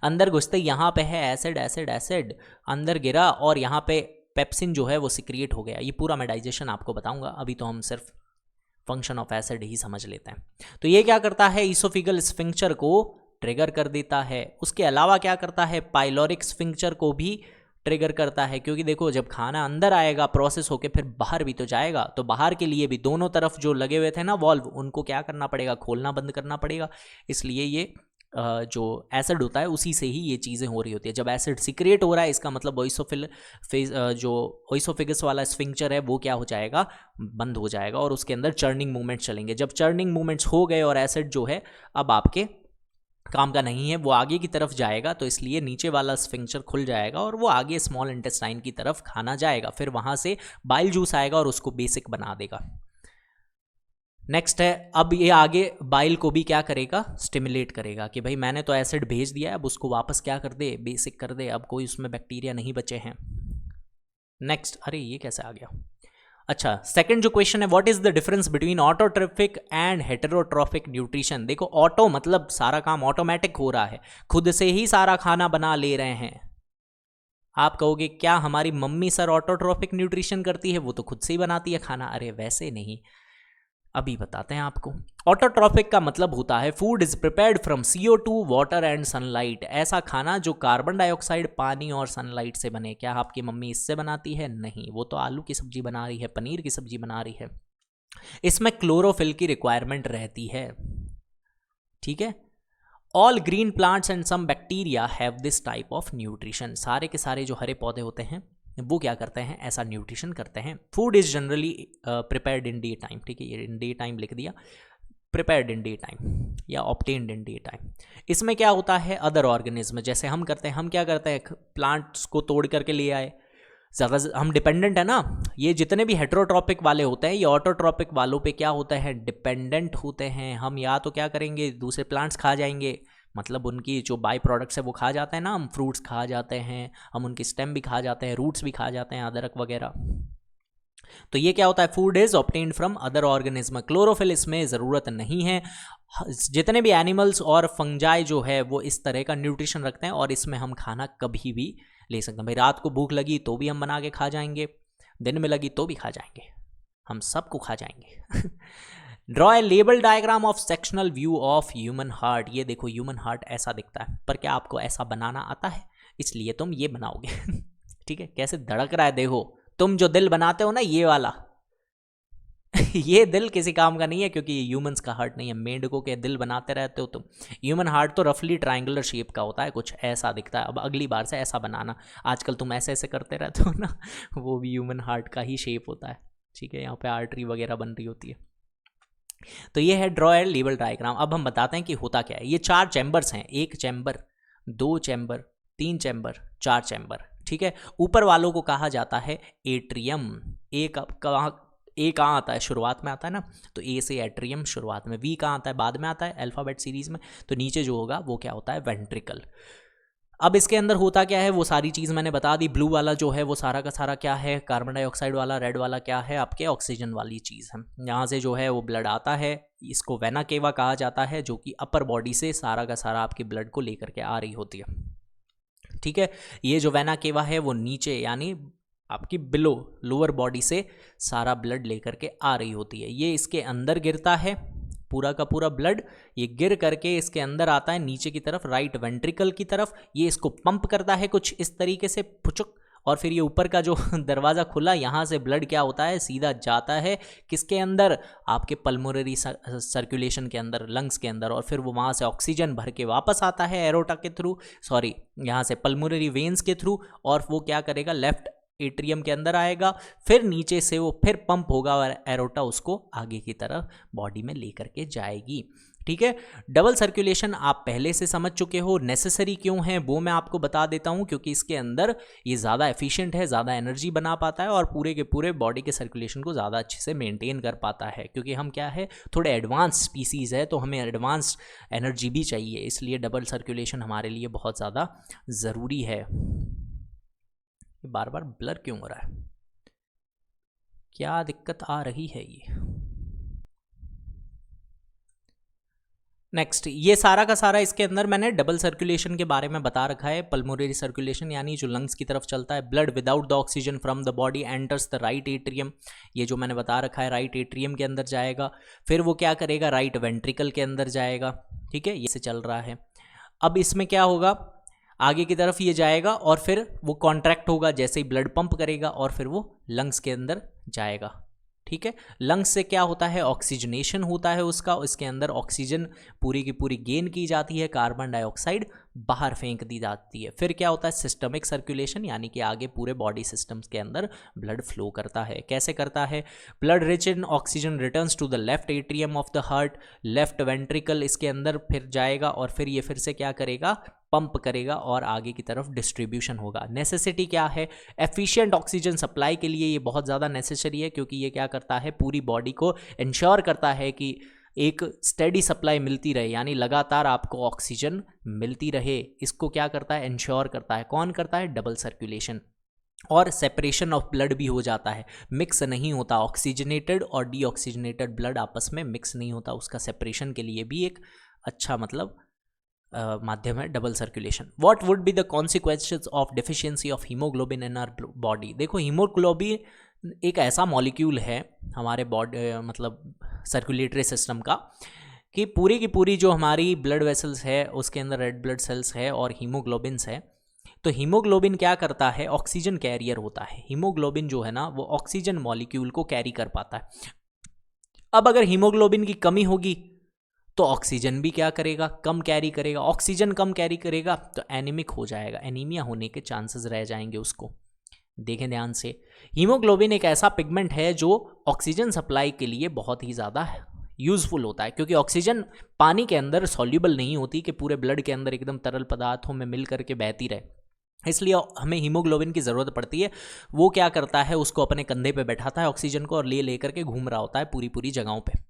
Speaker 1: अंदर घुसते यहाँ पे है एसिड एसिड एसिड, अंदर गिरा और यहाँ पे पेप्सिन जो है वो सिक्रिएट हो गया। ये पूरा मैं डाइजेशन आपको बताऊंगा, अभी तो हम सिर्फ फंक्शन ऑफ एसिड ही समझ लेते हैं। तो ये क्या करता है, ईसोफिगल स्फिंक्चर को ट्रिगर कर देता है। उसके अलावा क्या करता है, पाइलोरिक स्फिंक्चर को भी ट्रिगर करता है, क्योंकि देखो जब खाना अंदर आएगा प्रोसेस होके फिर बाहर भी तो जाएगा, तो बाहर के लिए भी दोनों तरफ जो लगे हुए थे ना वॉल्व, उनको क्या करना पड़ेगा, खोलना बंद करना पड़ेगा। इसलिए ये जो एसिड होता है उसी से ही ये चीज़ें हो रही होती है। जब एसिड सिक्रिएट हो रहा है इसका मतलब जो ओइसोफिगस वाला स्फिंक्चर है वो क्या हो जाएगा, बंद हो जाएगा और उसके अंदर चर्निंग मूवमेंट्स चलेंगे। जब चर्निंग मूवमेंट्स हो गए और एसिड जो है अब आपके काम का नहीं है, वो आगे की तरफ जाएगा, तो इसलिए नीचे वाला स्फिंक्चर खुल जाएगा और वो आगे स्मॉल इंटेस्टाइन की तरफ खाना जाएगा। फिर वहाँ से बाइल जूस आएगा और उसको बेसिक बना देगा। नेक्स्ट है, अब ये आगे बाइल को भी क्या करेगा, स्टिमुलेट करेगा कि भाई मैंने तो एसिड भेज दिया है, अब उसको वापस क्या कर दे, बेसिक कर दे, अब कोई उसमें बैक्टीरिया नहीं बचे हैं। नेक्स्ट, अरे ये कैसे आ गया, अच्छा, सेकंड जो क्वेश्चन है, what is the difference between autotrophic and heterotrophic nutrition. देखो, ऑटो मतलब सारा काम ऑटोमेटिक हो रहा है, खुद से ही सारा खाना बना ले रहे हैं। आप कहोगे क्या हमारी मम्मी सर ऑटोट्रॉफिक न्यूट्रिशन करती है, वो तो खुद से ही बनाती है खाना। अरे वैसे नहीं, अभी बताते हैं आपको। ऑटोट्रॉफिक का मतलब होता है food is prepared from CO2 water and sunlight. ऐसा खाना जो कार्बन डाइऑक्साइड, पानी और सनलाइट से बने। क्या आपकी मम्मी इससे बनाती है? नहीं, वो तो आलू की सब्जी बना रही है, पनीर की सब्जी बना रही है। इसमें क्लोरोफिल की रिक्वायरमेंट रहती है, ठीक है। All green plants and some bacteria have this type of nutrition. सारे के सारे जो हरे पौधे होते हैं वो क्या करते हैं, ऐसा न्यूट्रिशन करते हैं। Food is generally prepared in day time, ठीक है, ये इन डे टाइम लिख दिया, प्रिपेयर्ड इन डे टाइम या ऑब्टेन्ड इन डे टाइम। इसमें क्या होता है, अदर ऑर्गेनिज्म जैसे हम करते हैं, हम क्या करते हैं, प्लांट्स को तोड़ करके ले आए, ज़्यादा हम डिपेंडेंट है ना। ये जितने भी हेटेरोट्रॉपिक वाले होते हैं, ये ऑटोट्रॉपिक वालों पे क्या होता है, डिपेंडेंट होते हैं। हम या तो क्या करेंगे, दूसरे प्लांट्स खा जाएंगे, मतलब उनकी जो बाई प्रोडक्ट्स है वो खा जाते हैं ना, हम फ्रूट्स खा जाते हैं, हम उनकी स्टेम भी खा जाते हैं, रूट्स भी खा जाते हैं, अदरक वगैरह। तो ये क्या होता है, food is obtained from other organism. Chlorophyll इसमें ज़रूरत नहीं है। जितने भी एनिमल्स और फंजाई जो है वो इस तरह का न्यूट्रिशन रखते हैं, और इसमें हम खाना कभी भी ले सकते हैं। भाई रात को भूख लगी तो भी हम बना के खा जाएंगे, दिन में लगी तो भी खा जाएंगे, हम सबको खा जाएंगे। Draw a label diagram of sectional view of human heart. ये देखो, ह्यूमन हार्ट ऐसा दिखता है, पर क्या आपको ऐसा बनाना आता है? इसलिए तुम ये बनाओगे। ठीक है, कैसे धड़क रहा है देखो। तुम जो दिल बनाते हो ना, ये वाला ये दिल किसी काम का नहीं है, क्योंकि ये ह्यूमंस का हार्ट नहीं है। मेंढकों के दिल बनाते रहते हो तुम। ह्यूमन हार्ट तो रफली ट्रायंगुलर शेप का होता है, कुछ ऐसा दिखता है। अब अगली बार से ऐसा बनाना, आजकल तुम ऐसे ऐसे करते रहते हो ना, वो भी ह्यूमन हार्ट का ही शेप होता है, ठीक है। यहाँ पे आर्टरी वगैरह बन रही होती है। तो ये है ड्रॉ ए लेवल डायग्राम। अब हम बताते हैं कि होता क्या है। ये 4 चैम्बर्स हैं, 1 चैम्बर, 2 चैम्बर, 3 चैम्बर, 4 चैम्बर, ठीक है। ऊपर वालों को कहा जाता है एट्रियम। ए कहाँ आता है, शुरुआत में आता है ना, तो ए से एट्रियम शुरुआत में। वी कहाँ आता है, बाद में आता है अल्फ़ाबेट सीरीज में। तो नीचे जो होगा वो क्या होता है, वेंट्रिकल। अब इसके अंदर होता क्या है, वो सारी चीज़ मैंने बता दी। ब्लू वाला जो है वो सारा का सारा क्या है, कार्बन डाइऑक्साइड वाला। रेड वाला क्या है, आपके ऑक्सीजन वाली चीज़ है। यहाँ से जो है वो ब्लड आता है, इसको वेना केवा कहा जाता है, जो कि अपर बॉडी से सारा का सारा आपके ब्लड को लेकर के आ रही होती है, ठीक है। ये जो वेना केवा है वो नीचे यानी आपकी बिलो लोअर बॉडी से सारा ब्लड लेकर के आ रही होती है। ये इसके अंदर गिरता है पूरा का पूरा ब्लड, ये गिर करके इसके अंदर आता है नीचे की तरफ, राइट वेंट्रिकल की तरफ। ये इसको पंप करता है कुछ इस तरीके से, पुचुक, और फिर ये ऊपर का जो दरवाज़ा खुला, यहाँ से ब्लड क्या होता है, सीधा जाता है किसके अंदर, आपके पल्मोनरी सर्कुलेशन के अंदर, लंग्स के अंदर। और फिर वो वहाँ से ऑक्सीजन भर के वापस आता है एरोटा के थ्रू, सॉरी यहाँ से पल्मोनरी वेन्स के थ्रू, और वो क्या करेगा, लेफ्ट एट्रियम के अंदर आएगा। फिर नीचे से वो फिर पंप होगा और एरोटा उसको आगे की तरफ बॉडी में लेकर के जाएगी, ठीक है। डबल सर्कुलेशन आप पहले से समझ चुके हो। नेसेसरी क्यों है वो मैं आपको बता देता हूँ, क्योंकि इसके अंदर ये ज़्यादा एफिशिएंट है, ज़्यादा एनर्जी बना पाता है, और पूरे के पूरे बॉडी के सर्कुलेशन को ज़्यादा अच्छे से मेंटेन कर पाता है। क्योंकि हम क्या है, थोड़े एडवांस स्पीसीज़ है, तो हमें एडवांस एनर्जी भी चाहिए, इसलिए डबल सर्कुलेशन हमारे लिए बहुत ज़्यादा ज़रूरी है। बार बार ब्लर क्यों हो रहा है, क्या दिक्कत आ रही है ये। नेक्स्ट, ये सारा का सारा इसके अंदर मैंने डबल सर्कुलेशन के बारे में बता रखा है। पल्मोनरी सर्कुलेशन यानी जो लंग्स की तरफ चलता है, blood without the oxygen from the body enters the right atrium. ये जो मैंने बता रखा है, राइट एट्रियम के अंदर जाएगा, फिर वो क्या करेगा, राइट वेंट्रिकल के अंदर जाएगा, ठीक है। ये से चल रहा है। अब इसमें क्या होगा, आगे की तरफ ये जाएगा और फिर वो कॉन्ट्रैक्ट होगा जैसे ही ब्लड पंप करेगा, और फिर वो लंग्स के अंदर जाएगा, ठीक है। लंग्स से क्या होता है, ऑक्सीजनेशन होता है उसका, इसके अंदर ऑक्सीजन पूरी की पूरी गेन की जाती है, कार्बन डाइऑक्साइड बाहर फेंक दी जाती है। फिर क्या होता है, सिस्टमिक सर्कुलेशन, यानी कि आगे पूरे बॉडी सिस्टम्स के अंदर ब्लड फ्लो करता है। कैसे करता है, blood rich in oxygen returns to the left atrium of the heart, left ventricle इसके अंदर फिर जाएगा, और फिर ये फिर से क्या करेगा, पंप करेगा और आगे की तरफ डिस्ट्रीब्यूशन होगा। नेसेसिटी क्या है, एफिशिएंट ऑक्सीजन सप्लाई के लिए ये बहुत ज़्यादा नेसेसरी है, क्योंकि ये क्या करता है, पूरी बॉडी को इंश्योर करता है कि एक स्टेडी सप्लाई मिलती रहे, यानी लगातार आपको ऑक्सीजन मिलती रहे। इसको क्या करता है, इंश्योर करता है। कौन करता है, डबल सर्कुलेशन, और सेपरेशन ऑफ ब्लड भी हो जाता है, मिक्स नहीं होता, ऑक्सीजनेटेड और डीऑक्सीजनेटेड ब्लड आपस में मिक्स नहीं होता, उसका सेपरेशन के लिए भी एक अच्छा मतलब माध्यम है double circulation. What would be the consequences of deficiency of haemoglobin in our body? देखो हीमोग्लोबिन एक ऐसा मॉलिक्यूल है हमारे बॉडी मतलब सर्कुलेटरी सिस्टम का कि पूरी की पूरी जो हमारी ब्लड वेसल्स है उसके अंदर रेड ब्लड सेल्स है और हीमोग्लोबिन्स है। तो हीमोग्लोबिन क्या करता है, ऑक्सीजन कैरियर होता है। हीमोग्लोबिन जो है ना वो ऑक्सीजन मॉलिक्यूल को कैरी कर पाता है। अब अगर हीमोग्लोबिन की कमी होगी तो ऑक्सीजन भी क्या करेगा, कम कैरी करेगा। ऑक्सीजन कम कैरी करेगा तो एनीमिक हो जाएगा, एनीमिया होने के चांसेस रह जाएंगे उसको। देखें ध्यान से, हीमोग्लोबिन एक ऐसा पिगमेंट है जो ऑक्सीजन सप्लाई के लिए बहुत ही ज़्यादा यूजफुल होता है, क्योंकि ऑक्सीजन पानी के अंदर सॉल्यूबल नहीं होती कि पूरे ब्लड के अंदर एकदम तरल पदार्थों में मिल करके बहती रहे, इसलिए हमें हीमोग्लोबिन की ज़रूरत पड़ती है। वो क्या करता है, उसको अपने कंधे पे बैठाता है ऑक्सीजन को और ले करके घूम रहा होता है पूरी पूरी जगहों पे।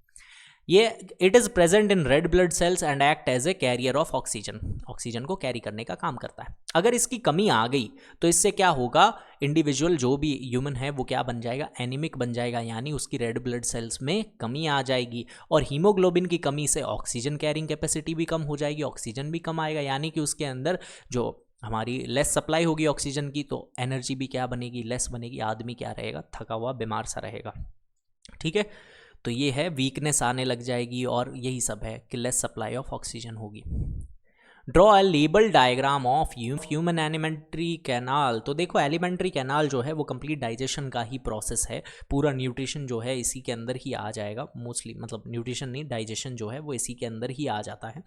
Speaker 1: ये it is present in red blood cells and act as a carrier of oxygen, oxygen को कैरी करने का काम करता है। अगर इसकी कमी आ गई तो इससे क्या होगा, इंडिविजुअल जो भी ह्यूमन है वो क्या बन जाएगा, एनीमिक बन जाएगा, यानी उसकी रेड ब्लड सेल्स में कमी आ जाएगी। और हीमोग्लोबिन की कमी से ऑक्सीजन कैरिंग कैपेसिटी भी कम हो जाएगी, ऑक्सीजन भी कम आएगा, यानी कि उसके अंदर जो हमारी लेस सप्लाई होगी ऑक्सीजन की तो एनर्जी भी क्या बनेगी, लेस बनेगी। आदमी क्या रहेगा, थका हुआ बीमार सा रहेगा। ठीक है, तो ये है वीकनेस आने लग जाएगी और यही सब है कि लेस सप्लाई ऑफ ऑक्सीजन होगी। Draw a label diagram of human alimentary canal. तो देखो एलिमेंट्री कैनाल जो है वो कंप्लीट डाइजेशन का ही प्रोसेस है, पूरा न्यूट्रिशन जो है इसी के अंदर ही आ जाएगा मोस्टली, मतलब न्यूट्रिशन नहीं, डाइजेशन जो है वो इसी के अंदर ही आ जाता है।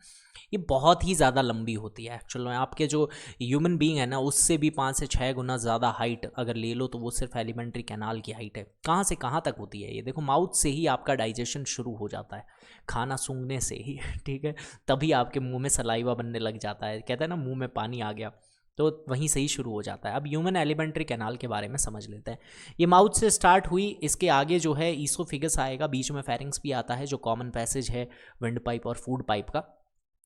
Speaker 1: ये बहुत ही ज़्यादा लंबी होती है एक्चुअल में, आपके जो ह्यूमन बीइंग है ना उससे भी 5 से 6 गुना ज़्यादा हाइट अगर ले लो तो वो सिर्फ एलिमेंट्री कैनाल की हाइट है। कहाँ से कहाँ तक होती है ये देखो, माउथ से ही आपका डाइजेशन शुरू हो जाता है, खाना सूंघने से ही। ठीक है, तभी आपके मुंह में सलाइवा बनने लग जाता है, कहते हैं ना मुंह में पानी आ गया, तो वहीं से ही शुरू हो जाता है। अब ह्यूमन एलिमेंट्री कैनाल के बारे में समझ लेते हैं। ये माउथ से स्टार्ट हुई, इसके आगे जो है ईसोफिगस आएगा, बीच में फेरिंग्स भी आता है जो कॉमन पैसेज है विंड पाइप और फूड पाइप का।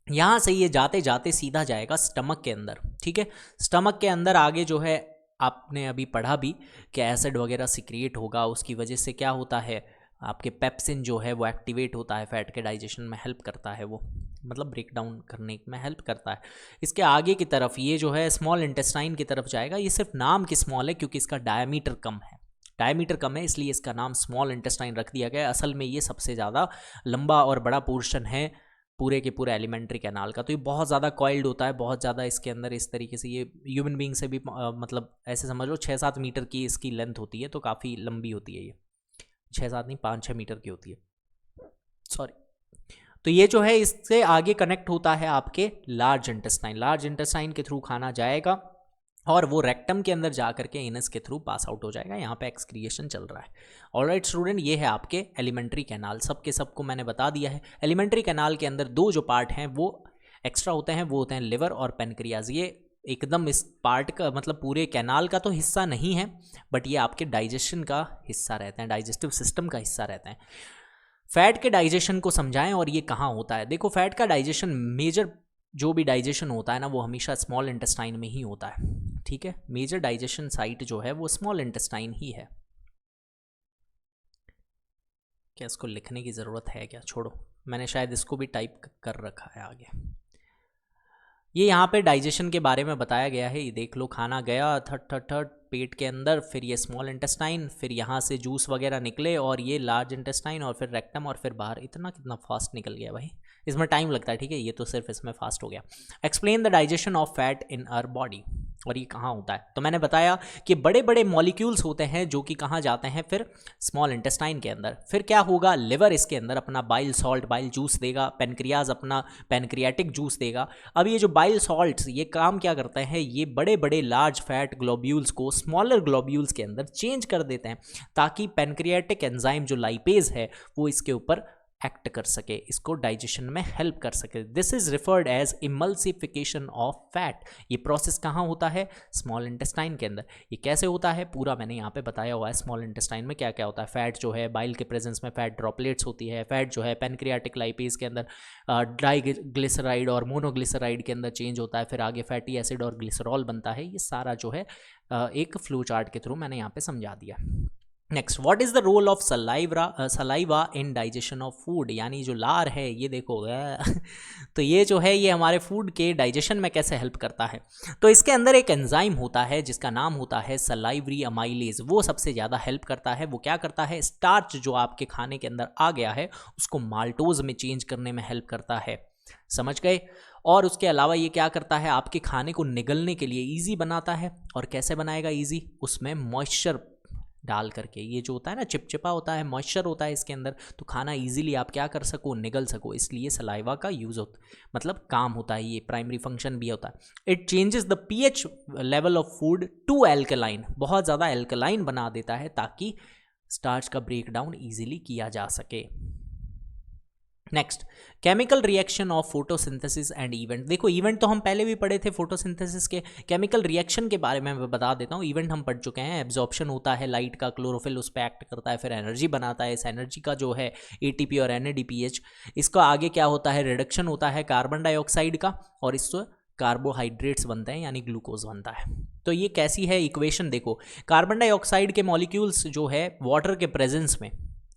Speaker 1: यहाँ से ये जाते जाते सीधा जाएगा स्टमक के अंदर। ठीक है, स्टमक के अंदर आगे जो है आपने अभी पढ़ा भी कि एसिड वगैरह सिक्रिएट होगा, उसकी वजह से क्या होता है, आपके पेप्सिन जो है वो एक्टिवेट होता है, फैट के डाइजेशन में हेल्प करता है, वो मतलब ब्रेक डाउन करने में हेल्प करता है। इसके आगे की तरफ ये जो है स्मॉल इंटेस्टाइन की तरफ जाएगा। ये सिर्फ नाम की स्मॉल है क्योंकि इसका डायमीटर कम है, डायमीटर कम है इसलिए इसका नाम स्मॉल इंटेस्टाइन रख दिया गया। असल में ये सबसे ज़्यादा लंबा और बड़ा पोर्शन है पूरे के पूरे एलिमेंट्री कैनाल का। तो ये बहुत ज़्यादा कॉइल्ड होता है, बहुत ज़्यादा इसके अंदर इस तरीके से, ये ह्यूमन बीइंग से भी मतलब ऐसे समझ लो 6-7 मीटर की इसकी लेंथ होती है, तो काफ़ी लंबी होती है ये, 6-7 नहीं 5-6 मीटर की होती है, सॉरी। तो ये जो है इससे आगे कनेक्ट होता है आपके लार्ज इंटेस्टाइन, लार्ज इंटेस्टाइन के थ्रू खाना जाएगा और वो रेक्टम के अंदर जा करके एनस के थ्रू पास आउट हो जाएगा। यहाँ पे एक्सक्रिएशन चल रहा है। ऑलराइट स्टूडेंट, ये है आपके एलिमेंट्री कैनाल, सबके सबको मैंने बता दिया है। एलिमेंट्री कैनाल के अंदर 2 जो पार्ट हैं वो एक्स्ट्रा होते हैं, वो होते हैं लिवर और पेनक्रियाज। ये एकदम इस पार्ट का मतलब पूरे कैनाल का तो हिस्सा नहीं है, बट ये आपके डाइजेशन का हिस्सा रहते हैं, डाइजेस्टिव सिस्टम का हिस्सा रहते हैं। फैट के डाइजेशन को समझाएं और ये कहाँ होता है। देखो फैट का डाइजेशन, मेजर जो भी डाइजेशन होता है ना वो हमेशा स्मॉल इंटेस्टाइन में ही होता है। ठीक है, मेजर डाइजेशन साइट जो है वो स्मॉल इंटेस्टाइन ही है। क्या इसको लिखने की ज़रूरत है क्या, छोड़ो, मैंने शायद इसको भी टाइप कर रखा है आगे। ये यहाँ पे डाइजेशन के बारे में बताया गया है, ये देख लो, खाना गया थट पेट के अंदर, फिर ये स्मॉल इंटेस्टाइन, फिर यहाँ से जूस वगैरह निकले और ये लार्ज इंटेस्टाइन और फिर रेक्टम और फिर बाहर। इतना कितना फास्ट निकल गया भाई, इसमें टाइम लगता है। ठीक है, ये तो सिर्फ इसमें फास्ट हो गया। Explain the digestion of fat in our body, और ये कहाँ होता है। तो मैंने बताया कि बड़े बड़े मॉलिक्यूल्स होते हैं जो कि कहाँ जाते हैं, फिर स्मॉल इंटेस्टाइन के अंदर। फिर क्या होगा, लिवर इसके अंदर अपना बाइल सॉल्ट, बाइल जूस देगा, पेनक्रियाज अपना पेनक्रियाटिक जूस देगा। अब ये जो बाइल सॉल्ट्स ये काम क्या करते हैं, ये बड़े बड़े लार्ज फैट ग्लोब्यूल्स को स्मॉलर ग्लोब्यूल्स के अंदर चेंज कर देते हैं ताकि पेनक्रियाटिक एंजाइम जो लाइपेज है वो इसके ऊपर एक्ट कर सके, इसको डाइजेशन में हेल्प कर सके। This is referred as emulsification of fat. ये प्रोसेस कहाँ होता है? स्मॉल इंटेस्टाइन के अंदर। ये कैसे होता है पूरा मैंने यहाँ पे बताया हुआ है। स्मॉल इंटेस्टाइन में क्या क्या होता है? फैट जो है बाइल के प्रेजेंस में फैट ड्रॉपलेट्स होती है। फैट जो है पैनक्रियाटिक लाइपेज के अंदर डाइग्लिसराइड और मोनोग्लिसराइड के अंदर चेंज होता है, फिर आगे फैटी एसिड और ग्लिसरॉल बनता है। ये सारा जो है एक फ्लो चार्ट के थ्रू मैंने यहाँ पे समझा दिया। Next, what is the role of saliva in digestion of food? यानी जो लार है ये देखो तो ये जो है ये हमारे फूड के डाइजेशन में कैसे हेल्प करता है? तो इसके अंदर एक एंजाइम होता है जिसका नाम होता है सलाइवरी अमाइलेज। वो सबसे ज़्यादा हेल्प करता है। वो क्या करता है? स्टार्च जो आपके खाने के अंदर आ गया है उसको माल्टोज में चेंज करने में हेल्प करता है। समझ गए? और उसके अलावा ये क्या करता है? आपके खाने को निगलने के लिए ईजी बनाता है। और कैसे बनाएगा ईजी? उसमें मॉइस्चर डाल करके। ये जो होता है ना चिपचिपा होता है, मॉइस्चर होता है इसके अंदर, तो खाना इजीली आप क्या कर सको? निगल सको। इसलिए सलाइवा का यूज़ होता मतलब काम होता है, ये प्राइमरी फंक्शन भी होता है। It changes the pH level of food to alkaline. बहुत ज़्यादा एल्कलाइन बना देता है ताकि स्टार्च का ब्रेक डाउन ईजिली किया जा सके। Next, chemical reaction of photosynthesis and event. देखो इवेंट तो हम पहले भी पढ़े थे फोटोसिंथेसिस के। केमिकल रिएक्शन के बारे में मैं बता देता हूँ। इवेंट हम पढ़ चुके हैं। एब्जॉर्प्शन होता है लाइट का, क्लोरोफिल उस पर एक्ट करता है, फिर एनर्जी बनाता है। इस एनर्जी का जो है एटीपी और एनएडीपीएच, इसका आगे क्या होता है? रिडक्शन होता है कार्बन डाइऑक्साइड का, और इससे कार्बोहाइड्रेट्स बनते हैं यानी ग्लूकोज बनता है। तो ये कैसी है इक्वेशन? देखो, कार्बन डाइऑक्साइड के मॉलिक्यूल्स जो है वाटर के प्रेजेंस में,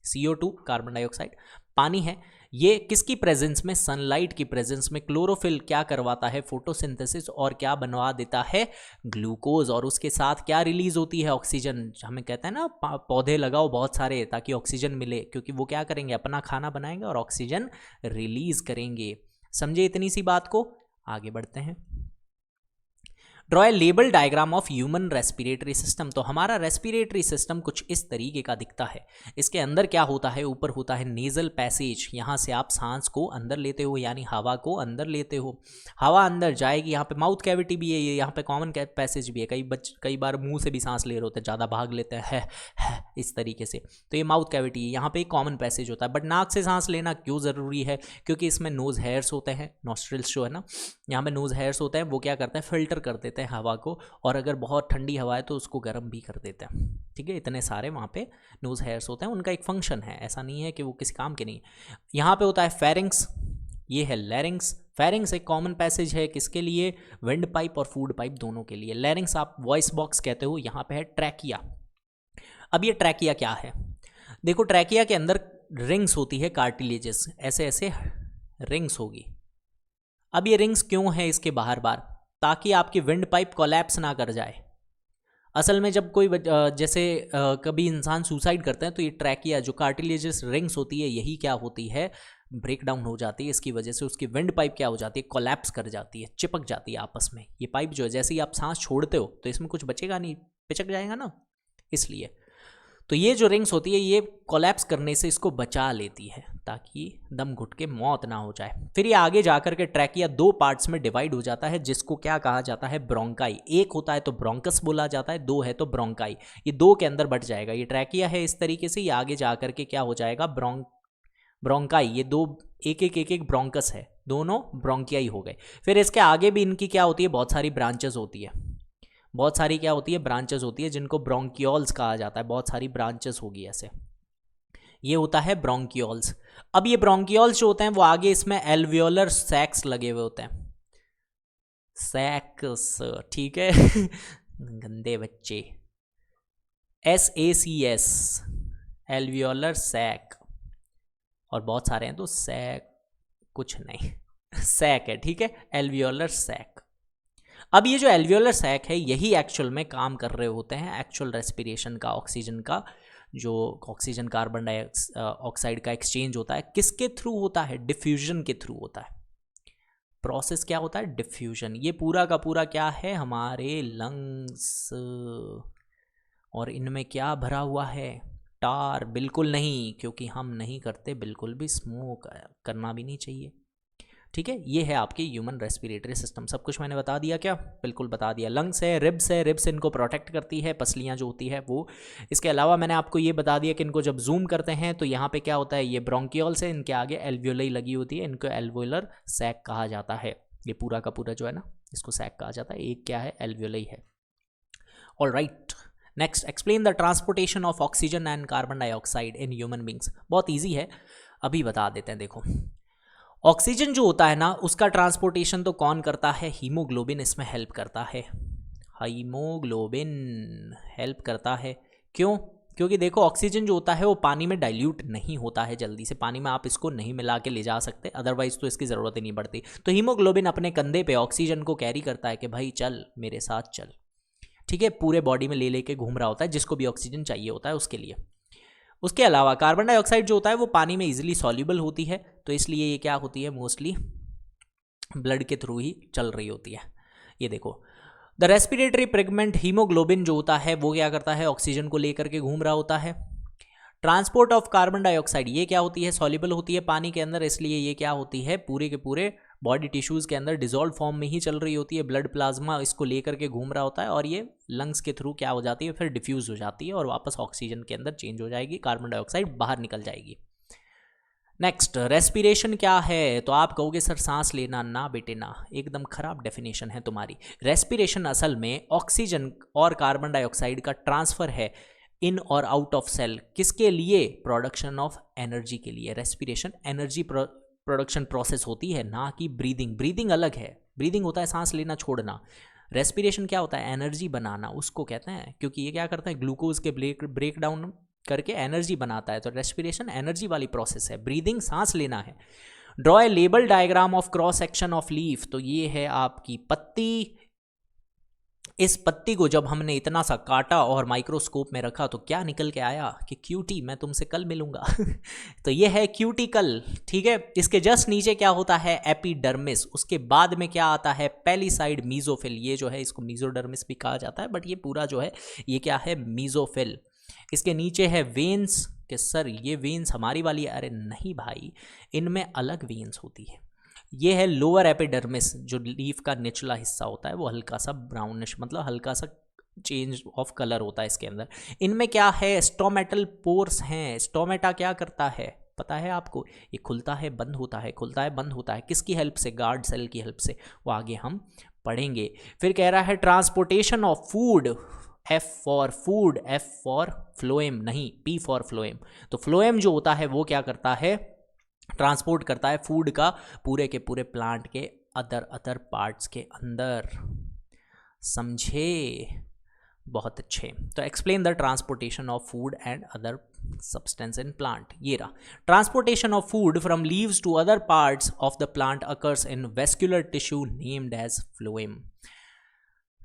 Speaker 1: CO2 कार्बन डाइऑक्साइड पानी है, ये किसकी प्रेजेंस में? सनलाइट की प्रेजेंस में क्लोरोफिल क्या करवाता है? फोटोसिंथेसिस, और क्या बनवा देता है? ग्लूकोज। और उसके साथ क्या रिलीज होती है? ऑक्सीजन। हमें कहते हैं ना पौधे लगाओ बहुत सारे ताकि ऑक्सीजन मिले, क्योंकि वो क्या करेंगे? अपना खाना बनाएंगे और ऑक्सीजन रिलीज करेंगे। समझे इतनी सी बात को? आगे बढ़ते हैं। Draw a label diagram of human respiratory system. तो हमारा रेस्पिरेटरी सिस्टम कुछ इस तरीके का दिखता है। इसके अंदर क्या होता है? ऊपर होता है नेजल पैसेज। यहाँ से आप सांस को अंदर लेते हो, यानी हवा को अंदर लेते हो, हवा अंदर जाएगी। यहाँ पे माउथ कैविटी भी है, ये यहाँ पे कॉमन पैसेज भी है। कई बार मुंह से भी सांस ले रहे होते हैं, ज़्यादा भाग लेते हैं है इस तरीके से, तो ये माउथ कैविटी है। यहाँ पे एक कॉमन पैसेज होता है। बट नाक से सांस लेना क्यों ज़रूरी है? क्योंकि इसमें नोज हेयर्स होते हैं, नॉस्ट्रिल्स जो है ना, यहाँ पे नोज हेयर्स होते हैं। वो क्या करते हैं? फिल्टर कर देते हैं हवा को, और अगर बहुत ठंडी हवा है तो उसको गर्म भी कर देते हैं। ठीक है, इतने सारे वहाँ पे नोज हेयर्स होते हैं, उनका एक फंक्शन है, ऐसा नहीं है कि वो किसी काम के नहीं। यहाँ पे होता है फेरिंग्स, ये है लैरिंग्स। फेरिंग्स एक कॉमन पैसेज है किसके लिए? विंड पाइप और फूड पाइप दोनों के लिए। लैरिंग्स आप वॉइस बॉक्स कहते हो। यहाँ पे है ट्रैकिया। अब ये ट्रैकिया क्या है? देखो, ट्रैकिया के अंदर रिंग्स होती है, कार्टिलेजेस, ऐसे ऐसे रिंग्स होगी। अब ये रिंग्स क्यों है इसके बाहर बार? ताकि आपकी विंड पाइप कोलैप्स ना कर जाए। असल में जब कोई जैसे कभी इंसान सुसाइड करते हैं तो ये ट्रैकिया जो कार्टिलेजेस रिंग्स होती है, यही क्या होती है? ब्रेक डाउन हो जाती है। इसकी वजह से उसकी विंड पाइप क्या हो जाती है? कोलैप्स कर जाती है, चिपक जाती है आपस में। ये पाइप जो है, जैसे ही आप सांस छोड़ते हो तो इसमें कुछ बचेगा नहीं, पिचक जाएगा ना, इसलिए। तो ये जो रिंग्स होती है ये कोलैप्स करने से इसको बचा लेती है ताकि दम घुट के मौत ना हो जाए। फिर ये आगे जाकर के ट्रैकिया दो पार्ट्स में डिवाइड हो जाता है, जिसको क्या कहा जाता है? ब्रोंकाई। एक होता है तो ब्रोंकस बोला जाता है, दो है तो ब्रोंकाई। ये दो के अंदर बट जाएगा। ये ट्रैकिया है इस तरीके से, ये आगे जाकर के क्या हो जाएगा? ब्रोंकाई। ये दो एक एक ब्रोंकस है, दोनों ब्रोंकियाई हो गए। फिर इसके आगे भी इनकी क्या होती है? बहुत सारी ब्रांचेस होती है। बहुत सारी क्या होती है? ब्रांचेस होती है, जिनको ब्रोंकियोल्स कहा जाता है। बहुत सारी ब्रांचेस होगी ऐसे। ये होता है ब्रोंकियोल्स। अब ये ब्रोंकियोल्स जो होते हैं वो आगे इसमें एल्वियोलर सैक्स लगे हुए होते हैं। सैक्स, ठीक है गंदे बच्चे। SACS, alveolar sac. और बहुत सारे हैं तो सैक कुछ नहीं सैक है, ठीक है, एल्वियोलर सैक। अब ये जो एल्वियोलर सैक है यही एक्चुअल में काम कर रहे होते हैं एक्चुअल रेस्पिरेशन का, ऑक्सीजन का, जो ऑक्सीजन कार्बन डाइऑक्साइड का एक्सचेंज होता है किसके थ्रू होता है? डिफ्यूजन के थ्रू होता है। प्रोसेस क्या होता है? डिफ्यूजन। ये पूरा का पूरा क्या है? हमारे लंग्स। और इनमें क्या भरा हुआ है? टार। बिल्कुल नहीं, क्योंकि हम नहीं करते बिल्कुल भी, स्मोक करना भी नहीं चाहिए। ठीक है, ये है आपके ह्यूमन रेस्पिरेटरी सिस्टम। सब कुछ मैंने बता दिया क्या? बिल्कुल बता दिया। लंग्स है, रिब्स इनको प्रोटेक्ट करती है, पसलियाँ जो होती है वो। इसके अलावा मैंने आपको ये बता दिया कि इनको जब जूम करते हैं तो यहाँ पे क्या होता है, ये ब्रोंकियोल्स है, इनके आगे एल्वियोलाई लगी होती है, इनको एल्वियोलर सैक कहा जाता है। ये पूरा का पूरा जो है ना, इसको सैक कहा जाता है। एक क्या है, एल्वियोलाई है। Alright, next, explain the transportation of oxygen and carbon dioxide in human beings. बहुत ईजी है, अभी बता देते हैं। देखो, ऑक्सीजन जो होता है ना, उसका ट्रांसपोर्टेशन तो कौन करता है? हीमोग्लोबिन इसमें हेल्प करता है। हीमोग्लोबिन हेल्प करता है। क्यों? क्योंकि देखो, ऑक्सीजन जो होता है वो पानी में डाइल्यूट नहीं होता है जल्दी से, पानी में आप इसको नहीं मिला के ले जा सकते, अदरवाइज तो इसकी ज़रूरत ही नहीं पड़ती। तो हीमोग्लोबिन अपने कंधे पे ऑक्सीजन को कैरी करता है कि भाई चल मेरे साथ चल, ठीक है, पूरे बॉडी में ले लेके घूम रहा होता है, जिसको भी ऑक्सीजन चाहिए होता है उसके लिए। उसके अलावा कार्बन डाइऑक्साइड जो होता है वो पानी में इजीली सॉल्युबल होती है, तो इसलिए ये क्या होती है, मोस्टली ब्लड के थ्रू ही चल रही होती है। ये देखो, द रेस्पिरेटरी पिगमेंट हीमोग्लोबिन जो होता है वो क्या करता है, ऑक्सीजन को लेकर के घूम रहा होता है। ट्रांसपोर्ट ऑफ कार्बन डाइऑक्साइड, ये क्या होती है, सॉल्युबल होती है पानी के अंदर, इसलिए ये क्या होती है, पूरे के पूरे बॉडी टिश्यूज़ के अंदर डिजॉल्व फॉर्म में ही चल रही होती है। ब्लड प्लाज्मा इसको लेकर के घूम रहा होता है और ये लंग्स के थ्रू क्या हो जाती है, फिर डिफ्यूज़ हो जाती है और वापस ऑक्सीजन के अंदर चेंज हो जाएगी, कार्बन डाइऑक्साइड बाहर निकल जाएगी। नेक्स्ट, रेस्पिरेशन क्या है? तो आप कहोगे सर सांस लेना, ना बेटे ना, एकदम खराब डेफिनेशन है तुम्हारी। रेस्पिरेशन असल में ऑक्सीजन और कार्बन डाइऑक्साइड का ट्रांसफ़र है इन और आउट ऑफ सेल। किसके लिए? प्रोडक्शन ऑफ एनर्जी के लिए। रेस्पिरेशन एनर्जी प्रोडक्शन प्रोसेस होती है, ना कि ब्रीदिंग। ब्रीदिंग अलग है, ब्रीदिंग होता है सांस लेना छोड़ना। रेस्पिरेशन क्या होता है, एनर्जी बनाना, उसको कहते हैं, क्योंकि ये क्या करता है, ग्लूकोज के ब्रेक डाउन करके एनर्जी बनाता है। तो रेस्पिरेशन एनर्जी वाली प्रोसेस है, ब्रीदिंग सांस लेना है। Draw a label diagram of cross section of leaf, तो ये है आपकी पत्ती। इस पत्ती को जब हमने इतना सा काटा और माइक्रोस्कोप में रखा तो क्या निकल के आया कि क्यूटी, मैं तुमसे कल मिलूंगा तो ये है क्यूटिकल, ठीक है। इसके जस्ट नीचे क्या होता है, एपिडर्मिस। उसके बाद में क्या आता है, पेलिसाइड मीजोफिल। ये जो है इसको मीजोडर्मिस भी कहा जाता है, बट ये पूरा जो है ये क्या है, मीजोफिल। इसके नीचे है वेन्स, कि सर ये वेन्स हमारी वाली है, अरे नहीं भाई, इनमें अलग वेन्स होती है। ये है लोअर एपिडर्मिस, जो लीफ का निचला हिस्सा होता है, वो हल्का सा ब्राउनिश, मतलब हल्का सा चेंज ऑफ कलर होता है इसके अंदर। इनमें क्या है, स्टोमेटल पोर्स हैं। स्टोमेटा क्या करता है पता है आपको, ये खुलता है बंद होता है, खुलता है बंद होता है, किसकी हेल्प से, गार्ड सेल की हेल्प से। वो आगे हम पढ़ेंगे। फिर कह रहा है transportation of food, F for food, F for phloem नहीं, P फॉर फ्लोएम। तो फ्लोएम जो होता है वो क्या करता है, ट्रांसपोर्ट करता है फूड का पूरे के पूरे प्लांट के अदर पार्ट्स के अंदर। समझे? बहुत अच्छे। तो explain the transportation of food and other substance in plant. ये रहा, transportation of food from leaves to other parts of the plant occurs in vascular tissue named as phloem.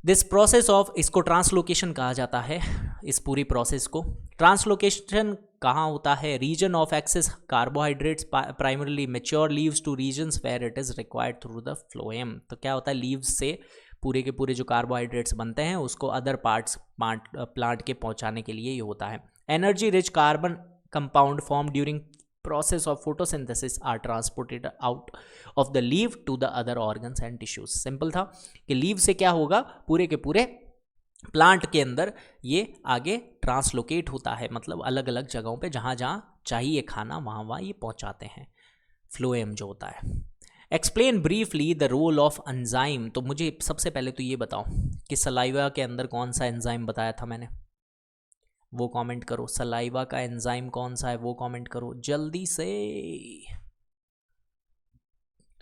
Speaker 1: This process of, इसको translocation कहा जाता है, इस पूरी process को। Translocation कहाँ होता है, region of excess carbohydrates primarily mature leaves to regions where it is required through the phloem. तो क्या होता है, लीव्स से पूरे के पूरे जो कार्बोहाइड्रेट्स बनते हैं उसको अदर पार्ट्स प्लांट के पहुँचाने के लिए ये होता है। Energy rich carbon compound form during process of photosynthesis are transported out of the leaf to the other organs and tissues। Simple था कि लीव से क्या होगा, पूरे के पूरे प्लांट के अंदर ये आगे ट्रांसलोकेट होता है, मतलब अलग अलग जगहों पे जहाँ जहाँ चाहिए खाना वहाँ वहाँ ये पहुँचाते हैं, फ्लोएम जो होता है। Explain briefly the role of enzyme. तो मुझे सबसे पहले तो ये बताओ कि सलाइवा के अंदर कौन सा एंजाइम बताया था मैंने, वो कमेंट करो। सलाइवा का एंजाइम कौन सा है वो कमेंट करो जल्दी से,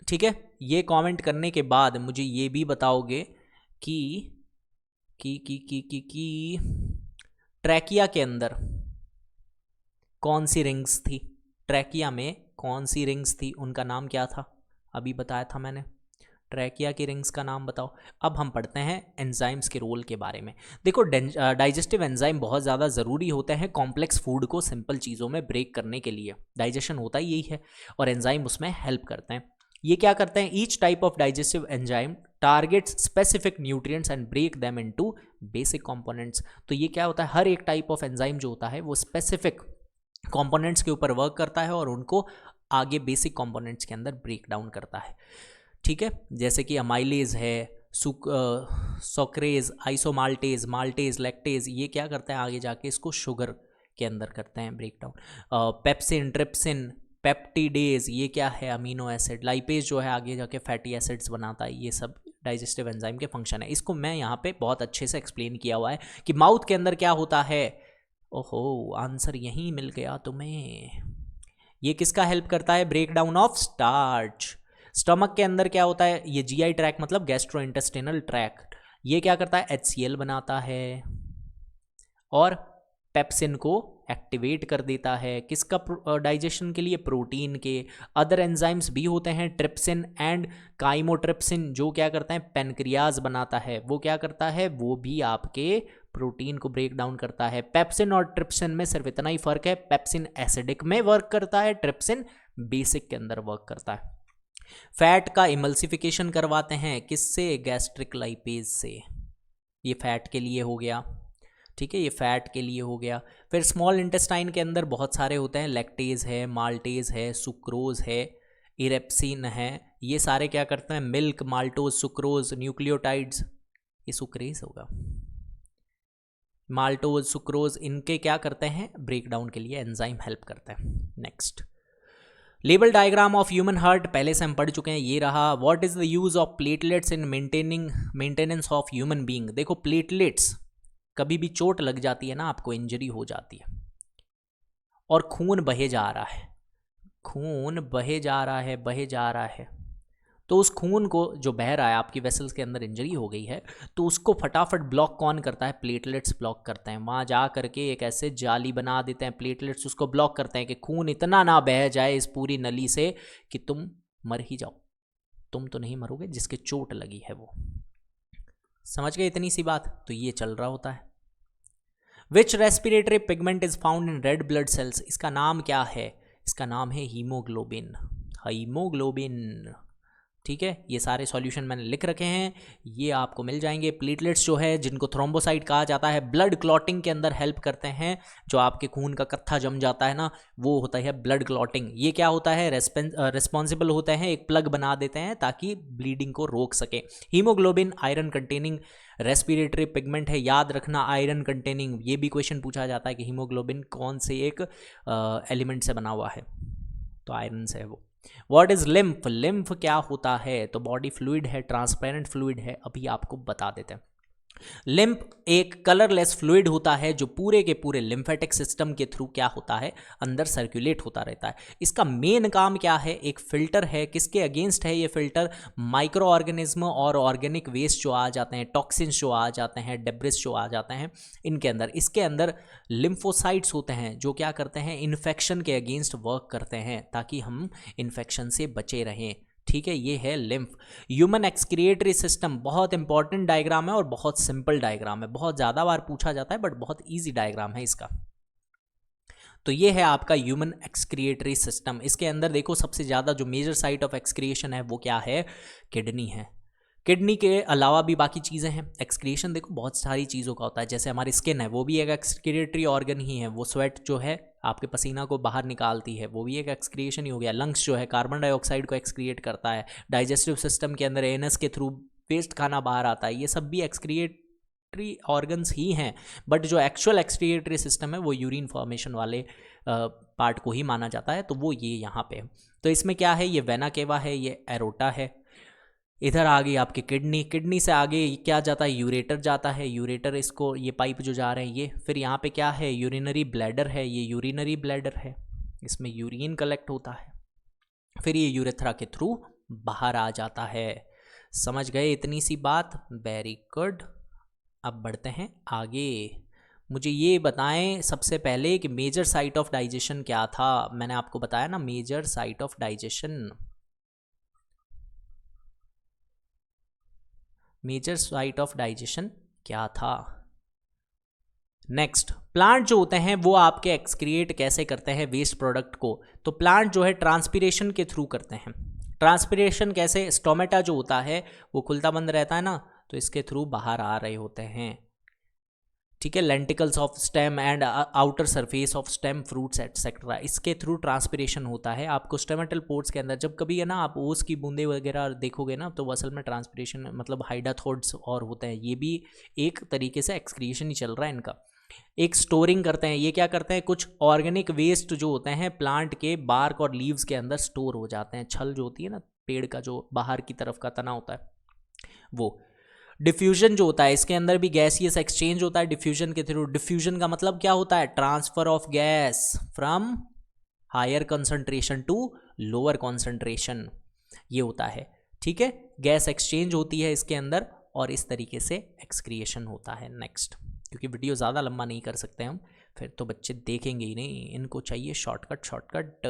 Speaker 1: ठीक है। ये कमेंट करने के बाद मुझे ये भी बताओगे कि ट्रैकिया के अंदर कौन सी रिंग्स थी, ट्रैकिया में कौन सी रिंग्स थी, उनका नाम क्या था, अभी बताया था मैंने। ट्रैकिया की रिंग्स का नाम बताओ। अब हम पढ़ते हैं एंजाइम्स के रोल के बारे में। देखो, डाइजेस्टिव एंजाइम बहुत ज़्यादा ज़रूरी होते हैं कॉम्प्लेक्स फूड को सिंपल चीज़ों में ब्रेक करने के लिए। डाइजेशन होता ही यही है और एंजाइम उसमें हेल्प करते हैं। ये क्या करते हैं, each type of digestive enzyme targets specific nutrients and break them into basic components. तो ये क्या होता है, हर एक टाइप ऑफ एंजाइम जो होता है वो स्पेसिफिक कंपोनेंट्स के ऊपर वर्क करता है और उनको आगे बेसिक कंपोनेंट्स के अंदर ब्रेक डाउन करता है। ठीक है, जैसे कि अमाइलेज है, सोक्रेज, आइसोमाल्टेज, माल्टेज, लैक्टेज, ये क्या करते हैं आगे जाके इसको शुगर के अंदर करते हैं break down. Pepsin, trypsin, peptidase, ये क्या है अमीनो एसिड। लाइपेज जो है आगे जाके फैटी एसिड्स बनाता है। ये सब डाइजेस्टिव एंजाइम के फंक्शन है। इसको मैं यहाँ पे बहुत अच्छे से एक्सप्लेन किया हुआ है कि माउथ के अंदर क्या होता है। ओहो, आंसर यहीं मिल गया तुम्हें। ये किसका हेल्प करता है, break down of starch. Stomach के अंदर क्या होता है, ये जीआई ट्रैक मतलब गैस्ट्रोइंटेस्टिनल ट्रैक्ट, ये क्या करता है, HCl बनाता है और पेप्सिन को एक्टिवेट कर देता है। किसका डाइजेशन के लिए, प्रोटीन के। अदर एंजाइम्स भी होते हैं, ट्रिप्सिन एंड काइमोट्रिप्सिन, जो क्या करता है, पेनक्रियाज बनाता है। वो क्या करता है, वो भी आपके प्रोटीन को ब्रेक डाउन करता है। पेप्सिन और ट्रिप्सिन में सिर्फ इतना ही फर्क है, पेप्सिन एसिडिक में वर्क करता है, ट्रिप्सिन बेसिक के अंदर वर्क करता है। फैट का इमल्सिफिकेशन करवाते हैं किससे, गैस्ट्रिक लाइपेज से। ये फैट के लिए हो गया, ठीक है, ये फैट के लिए हो गया। फिर स्मॉल इंटेस्टाइन के अंदर बहुत सारे होते हैं, लैक्टेज है, माल्टेज है, सुक्रोज है, इरेप्सिन है। ये सारे क्या करते हैं, मिल्क, माल्टोज, सुक्रोज, न्यूक्लियोटाइड्स, ये सुक्रेज होगा, माल्टोज, सुक्रोज, इनके क्या करते हैं, ब्रेक डाउन के लिए एंजाइम हेल्प करते हैं। Next, label diagram of human heart पहले से हम पढ़ चुके हैं, ये रहा। What is the use of platelets in maintenance of human being. देखो प्लेटलेट्स, कभी भी चोट लग जाती है ना, आपको इंजरी हो जाती है और खून बहे जा रहा है, खून बहे जा रहा है, बहे जा रहा है, तो उस खून को जो बह रहा है, आपकी वेसल्स के अंदर इंजरी हो गई है, तो उसको फटाफट ब्लॉक कौन करता है, प्लेटलेट्स ब्लॉक करते हैं। वहाँ जा करके एक ऐसे जाली बना देते हैं, प्लेटलेट्स उसको ब्लॉक करते हैं कि खून इतना ना बह जाए इस पूरी नली से कि तुम मर ही जाओ। तुम तो नहीं मरोगे, जिसके चोट लगी है वो। समझ गए इतनी सी बात। तो ये चल रहा होता है। Which respiratory pigment is found in red blood cells. इसका नाम क्या है, इसका नाम है हीमोग्लोबिन। हीमोग्लोबिन, ठीक है, ये सारे सॉल्यूशन मैंने लिख रखे हैं, ये आपको मिल जाएंगे। प्लेटलेट्स जो है, जिनको थ्रोम्बोसाइट कहा जाता है, ब्लड क्लॉटिंग के अंदर हेल्प करते हैं। जो आपके खून का कत्था जम जाता है ना, वो होता है ब्लड क्लॉटिंग। ये क्या होता है, रिस्पॉन्सिबल होते हैं, एक प्लग बना देते हैं ताकि ब्लीडिंग को रोक सके। Haemoglobin iron containing respiratory pigment है, याद रखना, आयरन कंटेनिंग। ये भी क्वेश्चन पूछा जाता है कि हीमोग्लोबिन कौन से एक एलिमेंट से बना हुआ है, तो आयरन से है वो। व्हाट इज लिम्फ, लिम्फ क्या होता है, तो बॉडी फ्लूइड है, ट्रांसपेरेंट फ्लूइड है, अभी आपको बता देते हैं। लिम्फ एक कलरलेस फ्लूइड होता है जो पूरे के पूरे लिम्फेटिक सिस्टम के थ्रू क्या होता है, अंदर सर्कुलेट होता रहता है। इसका मेन काम क्या है, एक फिल्टर है। किसके अगेंस्ट है ये फिल्टर, माइक्रो ऑर्गेनिज्म और ऑर्गेनिक वेस्ट जो आ जाते हैं, टॉक्सिन्स जो आ जाते हैं, डेब्रिस जो आ जाते हैं इनके अंदर। इसके अंदर लिम्फोसाइट्स होते हैं जो क्या करते हैं, इन्फेक्शन के अगेंस्ट वर्क करते हैं ताकि हम इन्फेक्शन से बचे रहें। ठीक है, ये है लिम्फ। ह्यूमन एक्सक्रिएटरी सिस्टम बहुत इंपॉर्टेंट डायग्राम है और बहुत सिंपल डायग्राम है, बहुत ज़्यादा बार पूछा जाता है बट बहुत इजी डायग्राम है इसका। तो ये है आपका ह्यूमन एक्सक्रिएटरी सिस्टम। इसके अंदर देखो सबसे ज़्यादा जो मेजर साइट ऑफ एक्सक्रिएशन है वो क्या है, किडनी है। किडनी के अलावा भी बाकी चीज़ें हैं। एक्सक्रिएशन देखो बहुत सारी चीज़ों का होता है, जैसे हमारी स्किन है वो भी एक एक्सक्रिएटरी ऑर्गन ही है, वो स्वेट जो है आपके पसीना को बाहर निकालती है, वो भी एक एक्सक्रिएशन ही हो गया। लंग्स जो है कार्बन डाइऑक्साइड को एक्सक्रिएट करता है। डाइजेस्टिव सिस्टम के अंदर एनस के थ्रू वेस्ट खाना बाहर आता है, ये सब भी एक्सक्रिएटरी ऑर्गन्स ही हैं। बट जो एक्चुअल एक्सक्रिएटरी सिस्टम है वो यूरिन फॉर्मेशन वाले पार्ट को ही माना जाता है, तो वो ये यहाँ पे है। तो इसमें क्या है, ये वेना केवा है, ये एरोटा है। इधर आ गई आपकी किडनी, किडनी से आगे क्या जाता है, यूरेटर जाता है। यूरेटर इसको, ये पाइप जो जा रहे हैं ये, फिर यहाँ पे क्या है, यूरिनरी ब्लैडर है, ये यूरिनरी ब्लैडर है, इसमें यूरिन कलेक्ट होता है, फिर ये यूरेथ्रा के थ्रू बाहर आ जाता है। समझ गए इतनी सी बात, वेरी गुड। अब बढ़ते हैं आगे। मुझे ये बताएं सबसे पहले कि मेजर साइट ऑफ डाइजेशन क्या था। मैंने आपको बताया ना major site of digestion, major site of digestion क्या था। नेक्स्ट, प्लांट जो होते हैं वो आपके एक्सक्रिएट कैसे करते हैं वेस्ट प्रोडक्ट को, तो प्लांट जो है ट्रांसपीरेशन के थ्रू करते हैं। ट्रांसपीरेशन कैसे, स्टोमेटा जो होता है वो खुलता बंद रहता है ना, तो इसके थ्रू बाहर आ रहे होते हैं। ठीक है, lenticels of stem and outer surface of stem fruits etcetera, इसके थ्रू ट्रांसपिरेशन होता है। आपको स्टेमेटल पोर्ट्स के अंदर जब कभी है ना आप ओस की बूंदे वगैरह देखोगे ना, तो वो असल में ट्रांसपिरेशन मतलब हाइडाथोड्स और होते हैं, ये भी एक तरीके से एक्सक्रीशन ही चल रहा है इनका। एक स्टोरिंग करते हैं, ये क्या करते हैं, कुछ ऑर्गेनिक वेस्ट जो होते हैं प्लांट के बार्क और लीव्स के अंदर स्टोर हो जाते हैं। छल जो होती है ना पेड़ का, जो बाहर की तरफ का तना होता है वो। डिफ्यूजन जो होता है, इसके अंदर भी गैसियस एक्सचेंज होता है डिफ्यूजन के थ्रू। डिफ्यूजन का मतलब क्या होता है, transfer of gas from higher concentration to lower concentration, ये होता है। ठीक है, गैस एक्सचेंज होती है इसके अंदर और इस तरीके से एक्सक्रिएशन होता है। नेक्स्ट, क्योंकि वीडियो ज़्यादा लंबा नहीं कर सकते हम, फिर तो बच्चे देखेंगे ही नहीं, इनको चाहिए शॉर्टकट।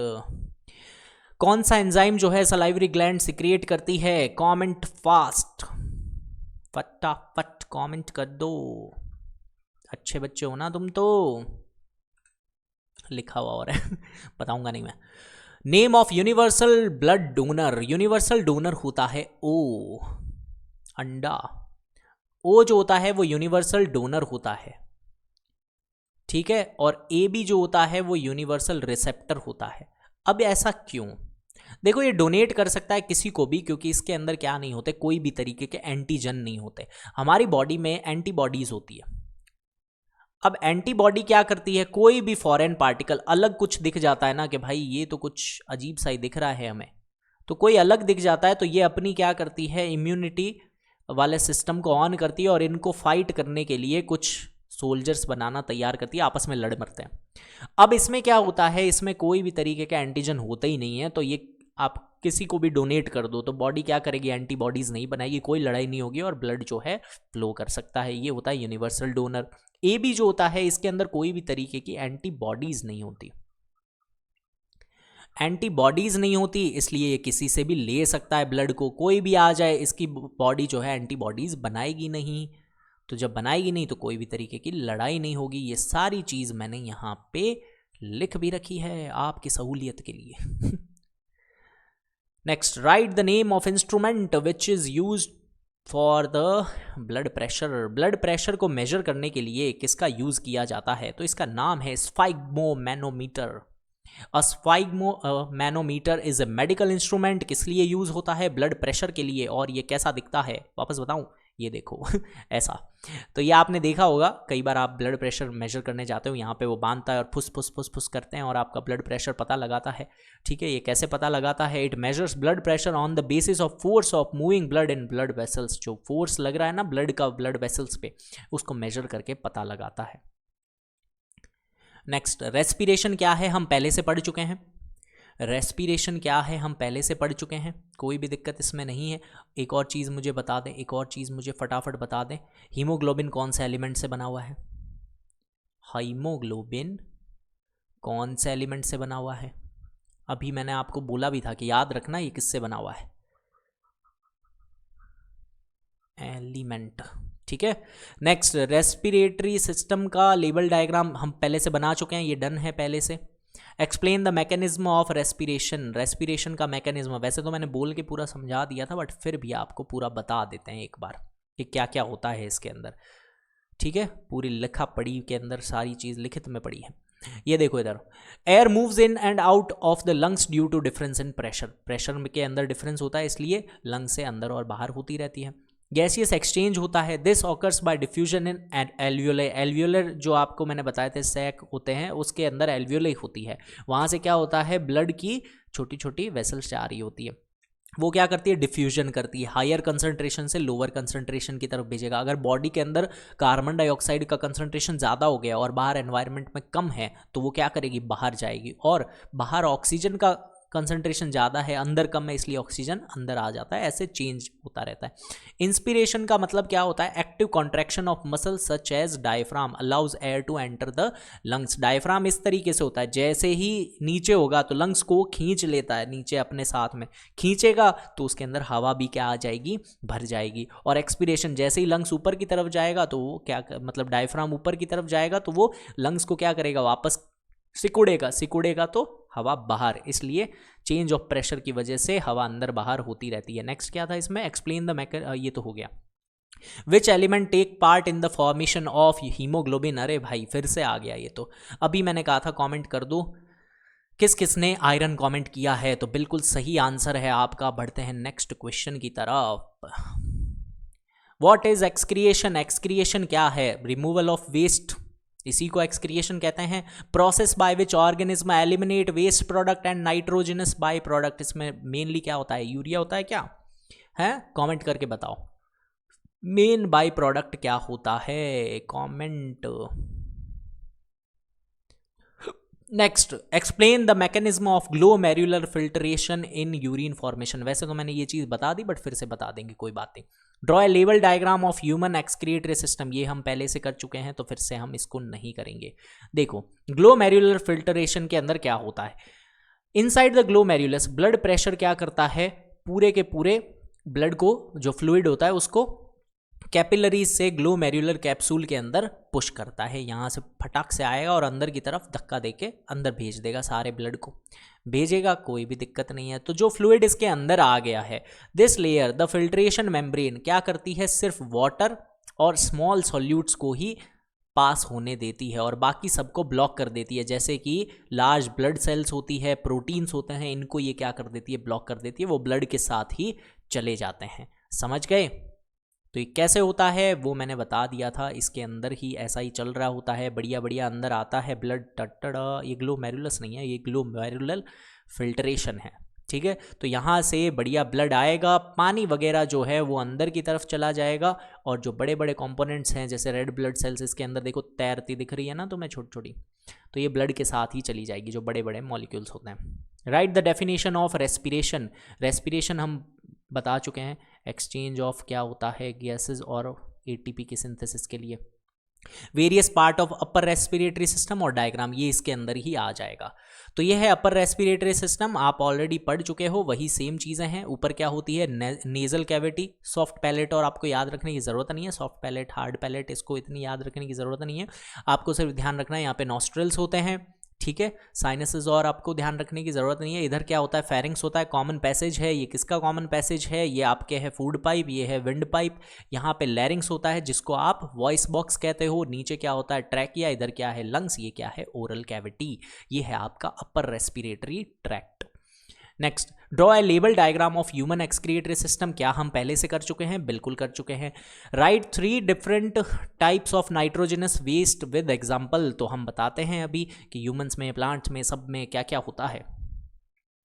Speaker 1: कौन सा एंजाइम जो है सलाइवरी ग्लैंड सिक्रिएट करती है, कमेंट फास्ट, फटाफट कमेंट कर दो, अच्छे बच्चे हो ना तुम तो। लिखा हुआ और है बताऊंगा नहीं मैं। Name of universal blood donor, universal donor होता है ओ, अंडा। ओ जो होता है वो यूनिवर्सल डोनर होता है, ठीक है, और ए बी जो होता है वो यूनिवर्सल रिसेप्टर होता है। अब ऐसा क्यों, देखो ये डोनेट कर सकता है किसी को भी, क्योंकि इसके अंदर क्या नहीं होते, कोई भी तरीके के एंटीजन नहीं होते। हमारी बॉडी में एंटीबॉडीज होती है। अब एंटीबॉडी क्या करती है, कोई भी फॉरेन पार्टिकल अलग कुछ दिख जाता है ना कि भाई ये तो कुछ अजीब सा ही दिख रहा है हमें, तो कोई अलग दिख जाता है तो ये अपनी क्या करती है, इम्यूनिटी वाले सिस्टम को ऑन करती है और इनको फाइट करने के लिए कुछ सोल्जर्स बनाना तैयार करती है, आपस में लड़ मरते हैं। अब इसमें क्या होता है, इसमें कोई भी तरीके का एंटीजन होता ही नहीं है, तो ये आप किसी को भी डोनेट कर दो तो बॉडी क्या करेगी, एंटीबॉडीज नहीं बनाएगी, कोई लड़ाई नहीं होगी और ब्लड जो है फ्लो कर सकता है। ये होता है यूनिवर्सल डोनर। ए बी जो होता है इसके अंदर कोई भी तरीके की एंटीबॉडीज नहीं होती, एंटीबॉडीज नहीं होती, इसलिए ये किसी से भी ले सकता है ब्लड को, कोई भी आ जाए इसकी बॉडी जो है एंटीबॉडीज बनाएगी नहीं, तो जब बनाएगी नहीं तो कोई भी तरीके की लड़ाई नहीं होगी। ये सारी चीज मैंने यहाँ पे लिख भी रखी है आपकी सहूलियत के लिए। Next, right the name of instrument which is used for the blood pressure, blood pressure को मेजर करने के लिए किसका यूज किया जाता है, तो इसका नाम है स्फाइग्मोमैनोमीटर। स्फाइग्मोमैनोमीटर इज ए मेडिकल इंस्ट्रूमेंट, किस लिए यूज होता है, ब्लड प्रेशर के लिए। और ये कैसा दिखता है, वापस बताऊं, ये देखो ऐसा। तो ये आपने देखा होगा कई बार, आप ब्लड प्रेशर मेजर करने जाते हो, यहाँ पे वो बांधता है और फुस फुस फुस फुस करते हैं और आपका ब्लड प्रेशर पता लगाता है। ठीक है, ये कैसे पता लगाता है, it measures blood pressure on the basis of force of moving blood in blood vessels, जो फोर्स लग रहा है ना ब्लड का ब्लड वेसल्स पे, उसको मेजर करके पता लगाता है। नेक्स्ट, रेस्पिरेशन क्या है, हम पहले से पढ़ चुके हैं। रेस्पिरेशन क्या है हम पहले से पढ़ चुके हैं, कोई भी दिक्कत इसमें नहीं है। एक और चीज़ मुझे बता दें, एक और चीज़ मुझे फटाफट बता दें, हीमोग्लोबिन कौन से एलिमेंट से बना हुआ है, हीमोग्लोबिन कौन से एलिमेंट से बना हुआ है, अभी मैंने आपको बोला भी था कि याद रखना ये किससे बना हुआ है, एलिमेंट। ठीक है, नेक्स्ट, रेस्पिरेटरी सिस्टम का लेवल डायग्राम हम पहले से बना चुके हैं, ये डन है पहले से। Explain the mechanism of respiration, respiration का मैकेनिज्म, वैसे तो मैंने बोल के पूरा समझा दिया था बट फिर भी आपको पूरा बता देते हैं एक बार कि क्या क्या होता है इसके अंदर। ठीक है, पूरी लिखा पढ़ी के अंदर सारी चीज़ लिखित में पड़ी है। ये देखो इधर, air moves in and out of the lungs due to difference in pressure, pressure के अंदर डिफरेंस होता है इसलिए लंग्स से अंदर और बाहर होती रहती है। गैसियस एक्सचेंज होता है, this occurs by diffusion in alveoli, alveolar जो आपको मैंने बताए थे सैक होते हैं उसके अंदर एल्वियोले होती है, वहाँ से क्या होता है ब्लड की छोटी छोटी वेसल्स जा रही होती है, वो क्या करती है डिफ्यूजन करती है, हायर कंसंट्रेशन से लोअर कंसंट्रेशन की तरफ भेजेगा। अगर बॉडी के अंदर कार्बन डाइऑक्साइड का कंसंट्रेशन ज़्यादा हो गया और बाहर एनवायरनमेंट में कम है तो वो क्या करेगी, बाहर जाएगी, और बाहर ऑक्सीजन का कंसंट्रेशन ज़्यादा है अंदर कम है इसलिए ऑक्सीजन अंदर आ जाता है, ऐसे चेंज होता रहता है। इंस्पिरेशन का मतलब क्या होता है, active contraction of muscle such as diaphragm allows air to enter the lungs. Diaphragm इस तरीके से होता है, जैसे ही नीचे होगा तो लंग्स को खींच लेता है, नीचे अपने साथ में खींचेगा तो उसके अंदर हवा भी क्या आ जाएगी, भर जाएगी। और एक्सपिरेशन, जैसे ही लंग्स ऊपर की तरफ जाएगा तो वो क्या मतलब डायफ्राम ऊपर की तरफ जाएगा तो वो लंग्स को क्या करेगा, वापस सिकुड़ेगा, सिकुड़ेगा तो हवा बाहर, इसलिए चेंज ऑफ प्रेशर की वजह से हवा अंदर बाहर होती रहती है। नेक्स्ट क्या था इसमें, एक्सप्लेन द ये तो हो गया। Which element take part in the formation of haemoglobin. अरे भाई फिर से आ गया ये तो, अभी मैंने कहा था कमेंट कर दो किस किसने आयरन कमेंट किया है, तो बिल्कुल सही आंसर है आपका। बढ़ते हैं नेक्स्ट क्वेश्चन की तरफ। What is excretion? एक्सक्रिएशन क्या है? रिमूवल ऑफ वेस्ट, इसी को एक्सक्रिएशन कहते हैं। Process by which organism eliminate waste product and nitrogenous by product. इसमें मेनली क्या होता है? यूरिया होता है क्या है? कमेंट करके बताओ मेन बाय प्रोडक्ट क्या होता है, comment. Next, explain the mechanism of glomerular filtration in urine formation. वैसे तो मैंने ये चीज़ बता दी बट फिर से बता देंगे, कोई बात नहीं। ड्रॉ ए लेवल diagram of human excretory system, ये हम पहले से कर चुके हैं तो फिर से हम इसको नहीं करेंगे। देखो ग्लोमेरुलर फिल्ट्रेशन के अंदर क्या होता है, inside the glomerulus blood pressure क्या करता है, पूरे के पूरे ब्लड को, जो फ्लूइड होता है उसको कैपिलरीज से ग्लोमेरुलर कैप्सूल के अंदर पुश करता है। यहाँ से फटाक से आएगा और अंदर की तरफ धक्का देके अंदर भेज देगा, सारे ब्लड को भेजेगा, कोई भी दिक्कत नहीं है। तो जो फ्लूइड इसके अंदर आ गया है, this layer the filtration membrane क्या करती है, सिर्फ वाटर और स्मॉल सॉल्यूट्स को ही पास होने देती है और बाकी सबको ब्लॉक कर देती है। जैसे कि लार्ज ब्लड सेल्स होती है, प्रोटीन्स होते हैं, इनको ये क्या कर देती है, ब्लॉक कर देती है, वो ब्लड के साथ ही चले जाते हैं। समझ गए? तो ये कैसे होता है वो मैंने बता दिया था, इसके अंदर ही ऐसा ही चल रहा होता है, बढ़िया बढ़िया अंदर आता है ब्लड, टटड़ा। ये ग्लोमेरुलस नहीं है, ये ग्लोमेरुलर फिल्ट्रेशन है, ठीक है। तो यहाँ से बढ़िया ब्लड आएगा, पानी वगैरह जो है वो अंदर की तरफ चला जाएगा और जो बड़े बड़े कंपोनेंट्स हैं जैसे रेड ब्लड सेल्स इसके अंदर देखो तैरती दिख रही है ना तुम्हें, छोटी छोटी, तो ये ब्लड के साथ ही चली जाएगी, जो बड़े बड़े मॉलिक्यूल्स होते हैं। Right the definition of respiration. Respiration हम बता चुके हैं, एक्सचेंज ऑफ क्या होता है गैसेस और एटीपी की सिंथेसिस के लिए। Various part of upper respiratory system और डायग्राम ये इसके अंदर ही आ जाएगा। तो ये है अपर रेस्पिरेटरी सिस्टम, आप ऑलरेडी पढ़ चुके हो, वही सेम चीज़ें हैं। ऊपर क्या होती है, नेजल कैविटी, सॉफ्ट पैलेट, और आपको याद रखने की ज़रूरत नहीं है सॉफ्ट पैलेट हार्ड पैलेट, इसको इतनी याद रखने की ज़रूरत नहीं है, आपको सिर्फ ध्यान रखना है यहाँ पे नॉस्ट्रल्स होते हैं, ठीक है। साइनसेस और आपको ध्यान रखने की ज़रूरत नहीं है। इधर क्या होता है, फेरिंग्स होता है, कॉमन पैसेज है, ये किसका कॉमन पैसेज है, ये आपके है फूड पाइप, ये है विंड पाइप। यहाँ पे लैरिंग्स होता है जिसको आप वॉइस बॉक्स कहते हो, नीचे क्या होता है ट्रैकिया, इधर क्या है लंग्स, ये क्या है ओरल कैविटी, ये है आपका upper respiratory tract. Next, draw a label diagram of human excretory system, क्या हम पहले से कर चुके हैं, बिल्कुल कर चुके हैं। Right 3 different types of nitrogenous waste with example, तो हम बताते हैं अभी कि ह्यूमंस में, प्लांट्स में, सब में क्या क्या होता है।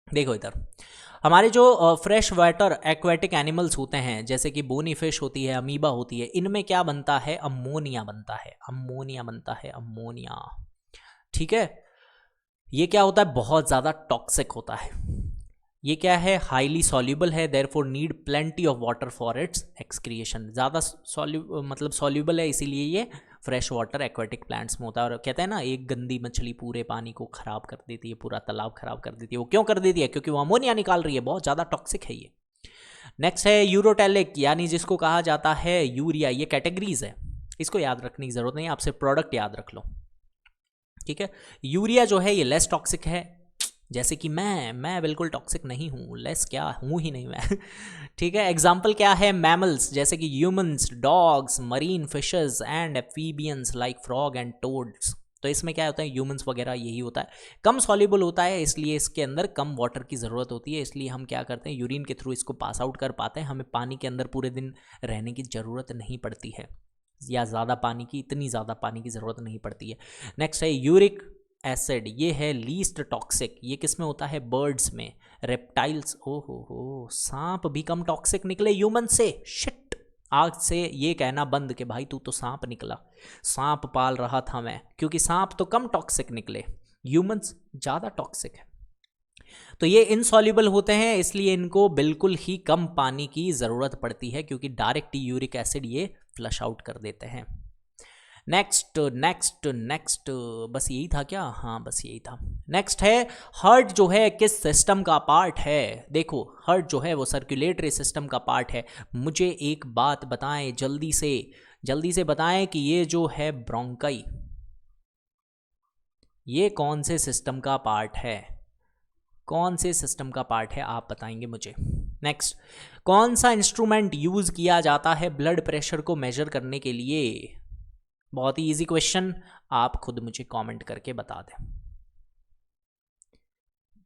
Speaker 1: देखो इधर हमारे जो फ्रेश वाटर एक्वेटिक एनिमल्स होते हैं जैसे कि बोनी फिश होती है, अमीबा होती है, इनमें क्या बनता है, अमोनिया बनता है, अमोनिया बनता है, अमोनिया, ठीक है। ये क्या होता है, बहुत ज़्यादा टॉक्सिक होता है। ये क्या है, हाईली सॉल्यूबल है, therefore need plenty of water for its excretion. ज़्यादा सॉल्यूबल है, इसीलिए ये फ्रेश वाटर एक्वेटिक प्लांट्स में होता है। और कहते हैं ना, एक गंदी मछली पूरे पानी को ख़राब कर देती है, पूरा तालाब ख़राब कर देती है। वो क्यों कर देती है, क्योंकि वो अमोनिया निकाल रही है, बहुत ज़्यादा टॉक्सिक है ये। नेक्स्ट है यूरोटैलिक, यानी जिसको कहा जाता है यूरिया, ये कैटेगरीज है, इसको याद रखने की ज़रूरत नहीं है, आपसे प्रोडक्ट याद रख लो, ठीक है। यूरिया जो है ये लेस टॉक्सिक है, जैसे कि मैं बिल्कुल टॉक्सिक नहीं हूँ, लेस क्या हूँ ही नहीं मैं ठीक है। एग्जाम्पल क्या है, मैमल्स जैसे कि humans, dogs, marine fishes and amphibians like frog and toads. तो इसमें क्या होता है, ह्यूमंस वगैरह यही होता है, कम सॉल्युबल होता है, इसलिए इसके अंदर कम वाटर की ज़रूरत होती है, इसलिए हम क्या करते हैं, यूरिन के थ्रू इसको पास आउट कर पाते हैं, हमें पानी के अंदर पूरे दिन रहने की ज़रूरत नहीं पड़ती है, या ज़्यादा पानी की, इतनी ज़्यादा पानी की ज़रूरत नहीं पड़ती है। नेक्स्ट है यूरिक एसिड, ये है लीस्ट टॉक्सिक, ये किस में होता है, बर्ड्स में, रेप्टाइल्स, हो सांप भी कम टॉक्सिक निकले ह्यूमन से, शिट। आज से ये कहना बंद कि भाई तू तो सांप निकला, सांप पाल रहा था मैं, क्योंकि सांप तो कम टॉक्सिक निकले, ह्यूमंस ज़्यादा टॉक्सिक है। तो ये इनसॉल्युबल होते हैं, इसलिए इनको बिल्कुल ही कम पानी की ज़रूरत पड़ती है, क्योंकि डायरेक्ट यूरिक एसिड ये फ्लश आउट कर देते हैं। नेक्स्ट नेक्स्ट नेक्स्ट, बस यही था क्या, हाँ बस यही था। नेक्स्ट है हार्ट, जो है किस सिस्टम का पार्ट है। देखो हार्ट जो है वो सर्कुलेटरी सिस्टम का पार्ट है। मुझे एक बात बताएं जल्दी से बताएं कि ये जो है ब्रोंकाई, ये कौन से सिस्टम का पार्ट है, कौन से सिस्टम का पार्ट है, आप बताएंगे मुझे। नेक्स्ट, कौन सा इंस्ट्रूमेंट यूज किया जाता है ब्लड प्रेशर को मेजर करने के लिए? बहुत ही इजी क्वेश्चन, आप खुद मुझे कमेंट करके बता दें।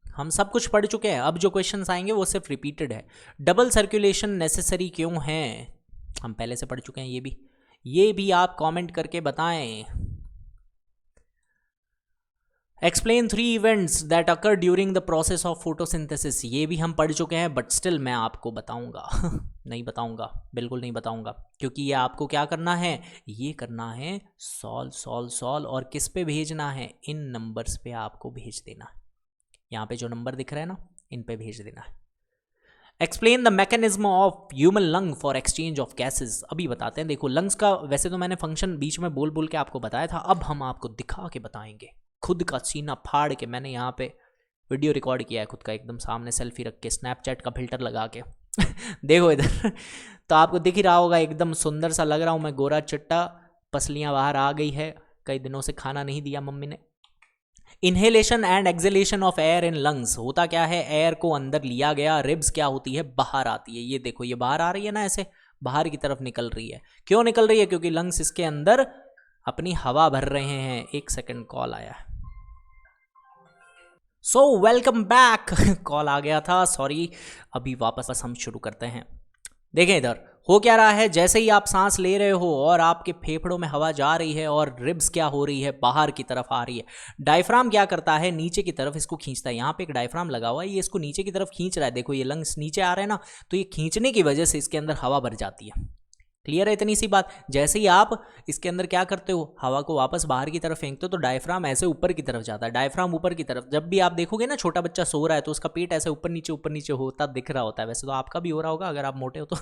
Speaker 1: हम सब कुछ पढ़ चुके हैं, अब जो क्वेश्चंस आएंगे वो सिर्फ रिपीटेड है। डबल सर्कुलेशन नेसेसरी क्यों है? हम पहले से पढ़ चुके हैं ये भी आप कमेंट करके बताएं। Explain 3 events that occur during the process of photosynthesis, ये भी हम पढ़ चुके हैं, बट स्टिल मैं आपको बताऊंगा नहीं बताऊंगा, बिल्कुल नहीं बताऊंगा, क्योंकि ये आपको क्या करना है, ये करना है सॉल्व और किस पे भेजना है, इन नंबर्स पे आपको भेज देना है। यहाँ पे जो नंबर दिख रहा है ना, इन पे भेज देना है। Explain the mechanism of human lung for exchange of gases, अभी बताते हैं। देखो लंग्स का वैसे तो मैंने फंक्शन बीच में बोल बोल के आपको बताया था, अब हम आपको दिखा के बताएंगे, खुद का सीना फाड़ के। मैंने यहाँ पे वीडियो रिकॉर्ड किया है खुद का, एकदम सामने सेल्फी रख के, स्नैपचैट का फिल्टर लगा के देखो इधर तो आपको दिख ही रहा होगा, एकदम सुंदर सा लग रहा हूँ मैं, गोरा चिट्टा, पसलियाँ बाहर आ गई है, कई दिनों से खाना नहीं दिया मम्मी ने। Inhalation and exhalation of air in lungs, होता क्या है, एयर को अंदर लिया गया, रिब्स क्या होती है, बाहर आती है। ये देखो ये बाहर आ रही है ना, ऐसे बाहर की तरफ निकल रही है। क्यों निकल रही है? क्योंकि लंग्स इसके अंदर अपनी हवा भर रहे हैं। एक सेकंड, कॉल आया है। सो वेलकम बैक कॉल आ गया था, सॉरी। अभी वापस हम शुरू करते हैं। देखें इधर हो क्या रहा है, जैसे ही आप सांस ले रहे हो और आपके फेफड़ों में हवा जा रही है और रिब्स क्या हो रही है, बाहर की तरफ आ रही है। डायफ्राम क्या करता है, नीचे की तरफ इसको खींचता है। यहाँ पे एक डायफ्राम लगा हुआ है, ये इसको नीचे की तरफ खींच रहा है। देखो ये लंग्स नीचे आ रहे हैं ना, तो ये खींचने की वजह से इसके अंदर हवा भर जाती है। क्लियर है इतनी सी बात? जैसे ही आप इसके अंदर क्या करते हो, हवा को वापस बाहर की तरफ फेंकते हो, तो डायफ्राम ऐसे ऊपर की तरफ जाता है। डायफ्राम ऊपर की तरफ, जब भी आप देखोगे ना छोटा बच्चा सो रहा है तो उसका पेट ऐसे ऊपर नीचे होता दिख रहा होता है। वैसे तो आपका भी हो रहा होगा अगर आप मोटे हो तो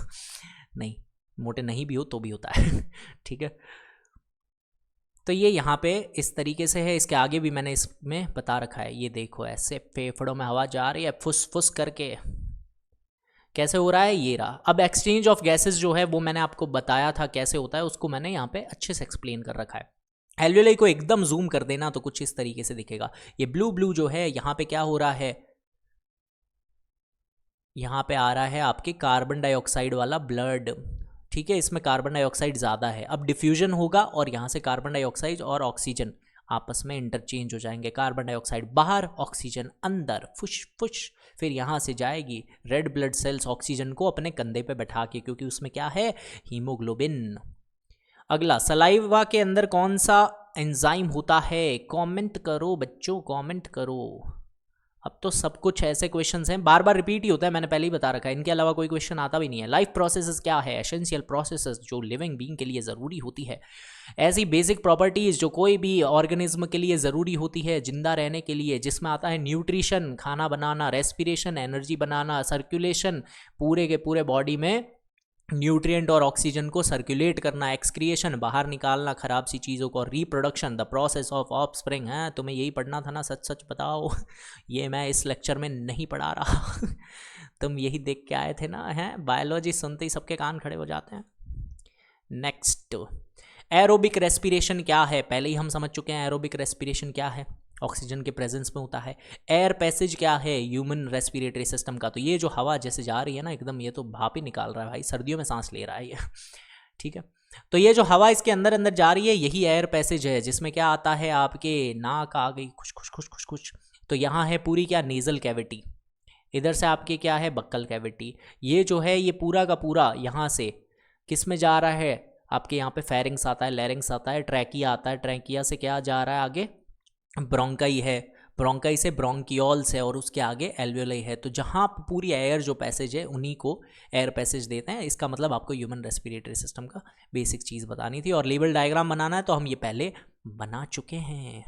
Speaker 1: नहीं, मोटे नहीं भी हो तो भी होता है ठीक है। तो ये यहाँ पे इस तरीके से है, इसके आगे भी मैंने इसमें बता रखा है। ये देखो ऐसे फेफड़ों में हवा जा रही है, फुस फुस करके कैसे हो रहा है, ये रहा। अब एक्सचेंज ऑफ गैसेस जो है वो मैंने आपको बताया था कैसे होता है, उसको मैंने यहाँ पे अच्छे से एक्सप्लेन कर रखा है। एल्वेओलाई को एकदम जूम कर देना तो कुछ इस तरीके से दिखेगा। ये ब्लू जो है, यहाँ पे क्या हो रहा है, यहाँ पे आ रहा है आपके कार्बन डाइऑक्साइड वाला ब्लड, ठीक है। इसमें कार्बन डाइऑक्साइड ज़्यादा है। अब डिफ्यूजन होगा और यहाँ से कार्बन डाइऑक्साइड और ऑक्सीजन आपस में इंटरचेंज हो जाएंगे। कार्बन डाइऑक्साइड बाहर, ऑक्सीजन अंदर, फुश फुश। फिर यहाँ से जाएगी रेड ब्लड सेल्स ऑक्सीजन को अपने कंधे पे बैठा के, क्योंकि उसमें क्या है, हीमोग्लोबिन। अगला, सलाइवा के अंदर कौन सा एंजाइम होता है? कमेंट करो बच्चों, कमेंट करो। अब तो सब कुछ ऐसे क्वेश्चंस हैं, बार बार रिपीट ही होता है, मैंने पहले ही बता रखा है, इनके अलावा कोई क्वेश्चन आता भी नहीं है। लाइफ प्रोसेसेस क्या है? एसेंशियल प्रोसेसेस जो लिविंग बीइंग के लिए ज़रूरी होती है, ऐसी बेसिक प्रॉपर्टीज़ जो कोई भी ऑर्गेनिज्म के लिए ज़रूरी होती है जिंदा रहने के लिए, जिसमें आता है न्यूट्रिशन, खाना बनाना, रेस्पिरेशन, एनर्जी बनाना, सर्कुलेशन, पूरे के पूरे बॉडी में न्यूट्रिएंट और ऑक्सीजन को सर्कुलेट करना, एक्सक्रिएशन, बाहर निकालना खराब सी चीज़ों को, reproduction, the process of offspring. है तुम्हें यही पढ़ना था ना, सच सच बताओ ये मैं इस लेक्चर में नहीं पढ़ा रहा तुम यही देख के आए थे ना, हैं? बायोलॉजी सुनते ही सबके कान खड़े हो जाते हैं। नेक्स्ट, एरोबिक रेस्पिरेशन क्या है? पहले ही हम समझ चुके हैं एरोबिक रेस्पिरेशन क्या है, ऑक्सीजन के प्रेजेंस में होता है। एयर पैसेज क्या है? ह्यूमन रेस्पिरेटरी सिस्टम का। तो ये जो हवा जैसे जा रही है ना, एकदम ये तो भाप ही निकाल रहा है भाई, सर्दियों में सांस ले रहा है ये ठीक है। तो ये जो हवा इसके अंदर अंदर जा रही है, यही एयर पैसेज है, जिसमें क्या आता है, आपके नाक आ गई खुश खुश खुश खुश खुश, तो यहाँ है पूरी क्या, नेजल कैविटी। इधर से आपके क्या है, बक्कल कैविटी। ये जो है ये पूरा का पूरा यहाँ से किस में जा रहा है, आपके यहाँ पे फेरिंग्स आता है, लैरिंग्स आता है, ट्रैकिया आता है, ट्रैकिया से क्या जा रहा है आगे, ब्रोंकाई है, ब्रोंकाई से ब्रोंकियोल्स है, और उसके आगे एल्वेओलाई है। तो जहाँ पूरी एयर जो पैसेज है उन्हीं को एयर पैसेज देते हैं। इसका मतलब आपको ह्यूमन रेस्पिरेटरी सिस्टम का बेसिक चीज़ बतानी थी, और लेवल डायग्राम बनाना है तो हम ये पहले बना चुके हैं।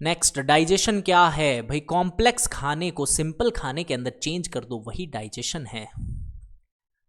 Speaker 1: नेक्स्ट, डाइजेशन क्या है भाई? कॉम्प्लेक्स खाने को सिंपल खाने के अंदर चेंज कर दो, वही डाइजेशन है,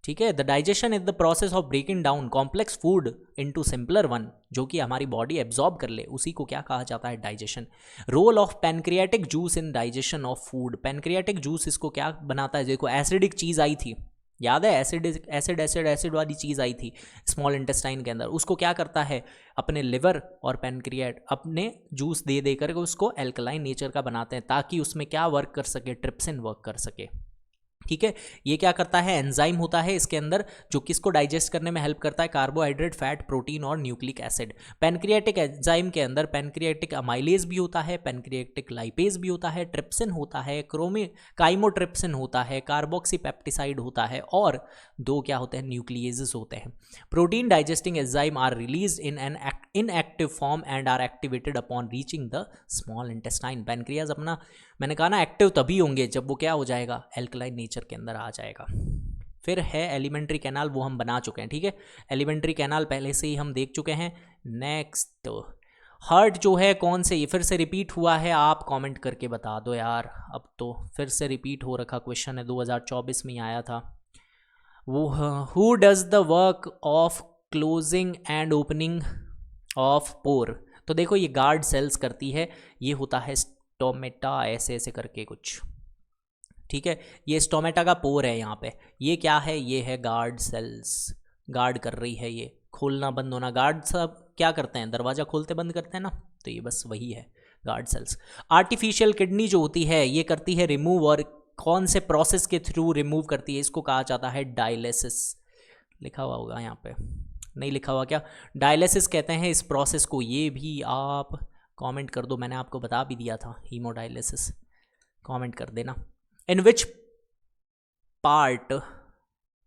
Speaker 1: ठीक है। The digestion is the process of breaking down complex food into simpler one, जो कि हमारी बॉडी एब्जॉर्ब कर ले, उसी को क्या कहा जाता है, digestion. Role of pancreatic juice in digestion of food. Pancreatic juice इसको क्या बनाता है? देखो एसिडिक चीज़ आई थी, याद है, एसिड वाली चीज़ आई थी स्मॉल इंटेस्टाइन के अंदर, उसको क्या करता है, अपने लिवर और पैनक्रियाट अपने जूस दे देकर उसको एल्कलाइन नेचर का बनाते हैं, ताकि उसमें क्या वर्क कर सके, ट्रिप्सिन वर्क कर सके। ठीक है। ये क्या करता है, एंजाइम होता है इसके अंदर जो किसको डाइजेस्ट करने में हेल्प करता है, कार्बोहाइड्रेट, फैट, प्रोटीन और न्यूक्लिक एसिड। पैनक्रियाटिक एंजाइम के अंदर पैनक्रियाटिक अमाइलेज भी होता है, पैनक्रियाटिक लाइपेज भी होता है, ट्रिप्सिन होता है, काइमोट्रिप्सिन होता है, कार्बोक्सीपेप्टिसाइड होता है और दो क्या होते हैं, न्यूक्लियेजेस होते हैं। Protein digesting enzyme are released in an inactive form and are activated upon reaching the small intestine. Pancreas अपना, मैंने कहा ना, एक्टिव तभी होंगे जब वो क्या हो जाएगा, एल्कलाइन नेचर के अंदर आ जाएगा। फिर है एलिमेंट्री कैनाल, वो हम बना चुके हैं, ठीक है। एलिमेंट्री कैनाल पहले से ही हम देख चुके हैं। नेक्स्ट, हार्ट जो है कौन से, ये फिर से रिपीट हुआ है, आप कमेंट करके बता दो यार। अब तो फिर से रिपीट हो रखा क्वेश्चन है, 2024 में ही आया था वो। Who does the work of closing and opening of pore. तो देखो ये गार्ड सेल्स करती है, ये होता है स्टोमेटा, ऐसे ऐसे करके कुछ, ठीक है। ये स्टोमेटा का पोर है यहाँ पे, ये क्या है, ये है गार्ड सेल्स, गार्ड कर रही है, ये खोलना बंद होना। गार्ड सब क्या करते हैं, दरवाज़ा खोलते बंद करते हैं ना, तो ये बस वही है गार्ड सेल्स। आर्टिफिशियल किडनी जो होती है ये करती है रिमूव, और कौन से प्रोसेस के थ्रू रिमूव करती है, इसको कहा जाता है डायलिसिस। लिखा हुआ होगा यहाँ पे, नहीं लिखा हुआ क्या, डायलिसिस कहते हैं इस प्रोसेस को। ये भी आप कमेंट कर दो, मैंने आपको बता भी दिया था, हीमोडायलिसिस, कमेंट कर देना। In which part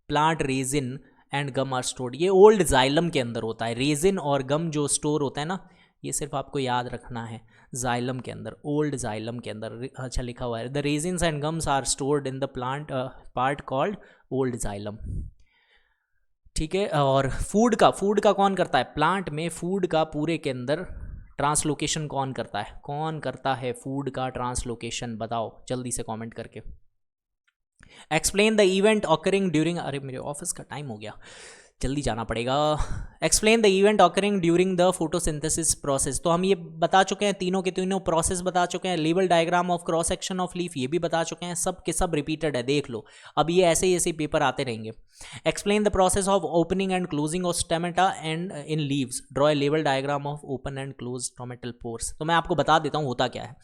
Speaker 1: plant resin and gum are stored. ये ओल्ड जाइलम के अंदर होता है, रेजिन और गम जो स्टोर होता है ना, ये सिर्फ आपको याद रखना है, जाइलम के अंदर, ओल्ड जाइलम के अंदर। अच्छा लिखा हुआ है, the resins and gums are stored in the plant part called old xylem, ठीक है। और फूड का कौन करता है, प्लांट में फूड का पूरे के अंदर ट्रांसलोकेशन कौन करता है, कौन करता है फूड का ट्रांसलोकेशन, बताओ जल्दी से कमेंट करके। Explain the event occurring during, अरे मेरे ऑफिस का टाइम हो गया, जल्दी जाना पड़ेगा। Explain the event occurring during the photosynthesis process. तो हम ये बता चुके हैं, तीनों के तीनों प्रोसेस बता चुके हैं। Level diagram of cross section of leaf ये भी बता चुके हैं, सब के सब रिपीटेड है, देख लो। अब ये ऐसे ही पेपर आते रहेंगे। Explain the process of opening and closing of stomata and in leaves, draw a लेवल diagram of open and close stomatal pores. तो मैं आपको बता देता हूँ होता क्या है।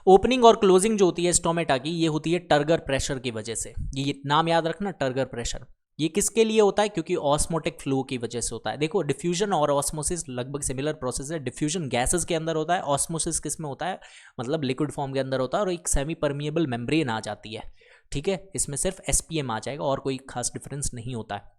Speaker 1: ओपनिंग और क्लोजिंग जो होती है स्टोमेटा की, ये होती है टर्गर प्रेशर की वजह से। ये नाम याद रखना, टर्गर प्रेशर। ये किसके लिए होता है, क्योंकि ऑस्मोटिक फ्लो की वजह से होता है। देखो डिफ्यूजन और ऑस्मोसिस लगभग सिमिलर प्रोसेस है। डिफ्यूजन गैसेस के अंदर होता है, ऑस्मोसिस किस में होता है, मतलब लिक्विड फॉर्म के अंदर होता है, और एक सेमी परमिएबल मेम्ब्रेन आ जाती है, ठीक है। इसमें सिर्फ SPM आ जाएगा और कोई खास डिफरेंस नहीं होता है।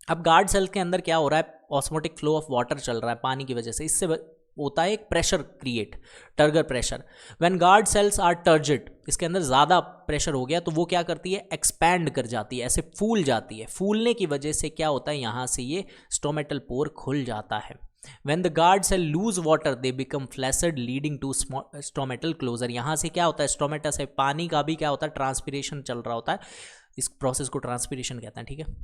Speaker 1: अब गार्ड सेल के अंदर क्या हो रहा है, ऑस्मोटिक फ्लो ऑफ वाटर चल रहा है पानी की वजह से, इससे होता है एक pressure create, turgor pressure. When guard cells are turgid, इसके अंदर ज़्यादा प्रेशर हो गया तो वो क्या करती है, एक्सपैंड कर जाती है, ऐसे फूल जाती है। फूलने की वजह से क्या होता है, यहाँ से ये स्टोमेटल पोर खुल जाता है। When the guard cell lose water, they become flaccid, leading to stomatal closure। यहाँ से क्या होता है, स्टोमेटा से पानी का भी क्या होता है, ट्रांसपीरेशन चल रहा होता है, इस प्रोसेस को ट्रांसपीरेशन कहते हैं, ठीक है,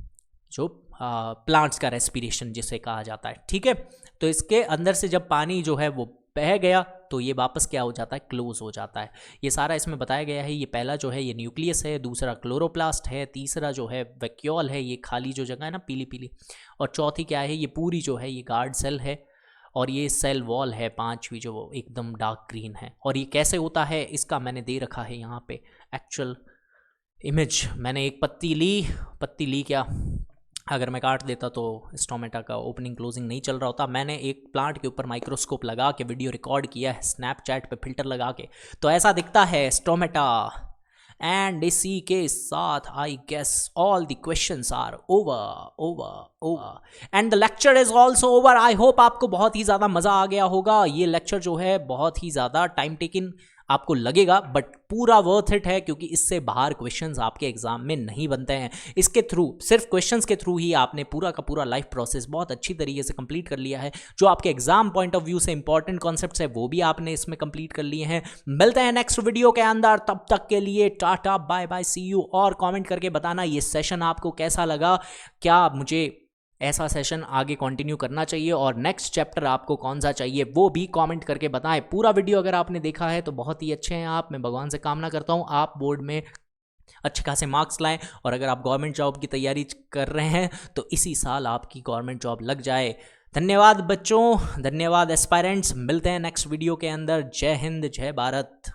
Speaker 1: जो प्लांट्स का रेस्पिरेशन जिसे कहा जाता है, ठीक है। तो इसके अंदर से जब पानी जो है वो बह गया तो ये वापस क्या हो जाता है, क्लोज हो जाता है। ये सारा इसमें बताया गया है। ये पहला जो है ये न्यूक्लियस है, दूसरा क्लोरोप्लास्ट है, तीसरा जो है वैक्यूल है, ये खाली जो जगह है ना पीली पीली, और चौथी क्या है, ये पूरी जो है ये गार्ड सेल है, और ये सेल वॉल है पांचवी जो वो एकदम डार्क ग्रीन है। और ये कैसे होता है इसका मैंने दे रखा है यहाँ पे एक्चुअल इमेज। मैंने एक पत्ती ली क्या, अगर मैं काट देता तो स्टोमेटा का ओपनिंग क्लोजिंग नहीं चल रहा होता। मैंने एक प्लांट के ऊपर माइक्रोस्कोप लगा के वीडियो रिकॉर्ड किया है, स्नैपचैट पे फिल्टर लगा के, तो ऐसा दिखता है स्टोमेटा। एंड इसी के साथ I guess all the questions are over and the lecture is also over. I hope आपको बहुत ही ज़्यादा मज़ा आ गया होगा। ये लेक्चर जो है बहुत ही ज़्यादा टाइम टेकिंग आपको लगेगा, बट पूरा वर्थ इट है, क्योंकि इससे बाहर क्वेश्चंस आपके एग्जाम में नहीं बनते हैं। इसके थ्रू, सिर्फ क्वेश्चंस के थ्रू ही आपने पूरा का पूरा लाइफ प्रोसेस बहुत अच्छी तरीके से कंप्लीट कर लिया है। जो आपके एग्जाम पॉइंट ऑफ व्यू से इंपॉर्टेंट कॉन्सेप्ट्स है वो भी आपने इसमें कंप्लीट कर लिए हैं। मिलते हैं नेक्स्ट वीडियो के अंदर, तब तक के लिए टाटा बाय बाय सी यू। और कॉमेंट करके बताना ये सेशन आपको कैसा लगा, क्या मुझे ऐसा सेशन आगे कंटिन्यू करना चाहिए और नेक्स्ट चैप्टर आपको कौन सा चाहिए वो भी कमेंट करके बताएं। पूरा वीडियो अगर आपने देखा है तो बहुत ही अच्छे हैं आप। मैं भगवान से कामना करता हूं आप बोर्ड में अच्छे खासे मार्क्स लाएं, और अगर आप गवर्नमेंट जॉब की तैयारी कर रहे हैं तो इसी साल आपकी गवर्नमेंट जॉब लग जाए। धन्यवाद बच्चों, धन्यवाद एस्पायरेंट्स। मिलते हैं नेक्स्ट वीडियो के अंदर। जय हिंद, जय भारत।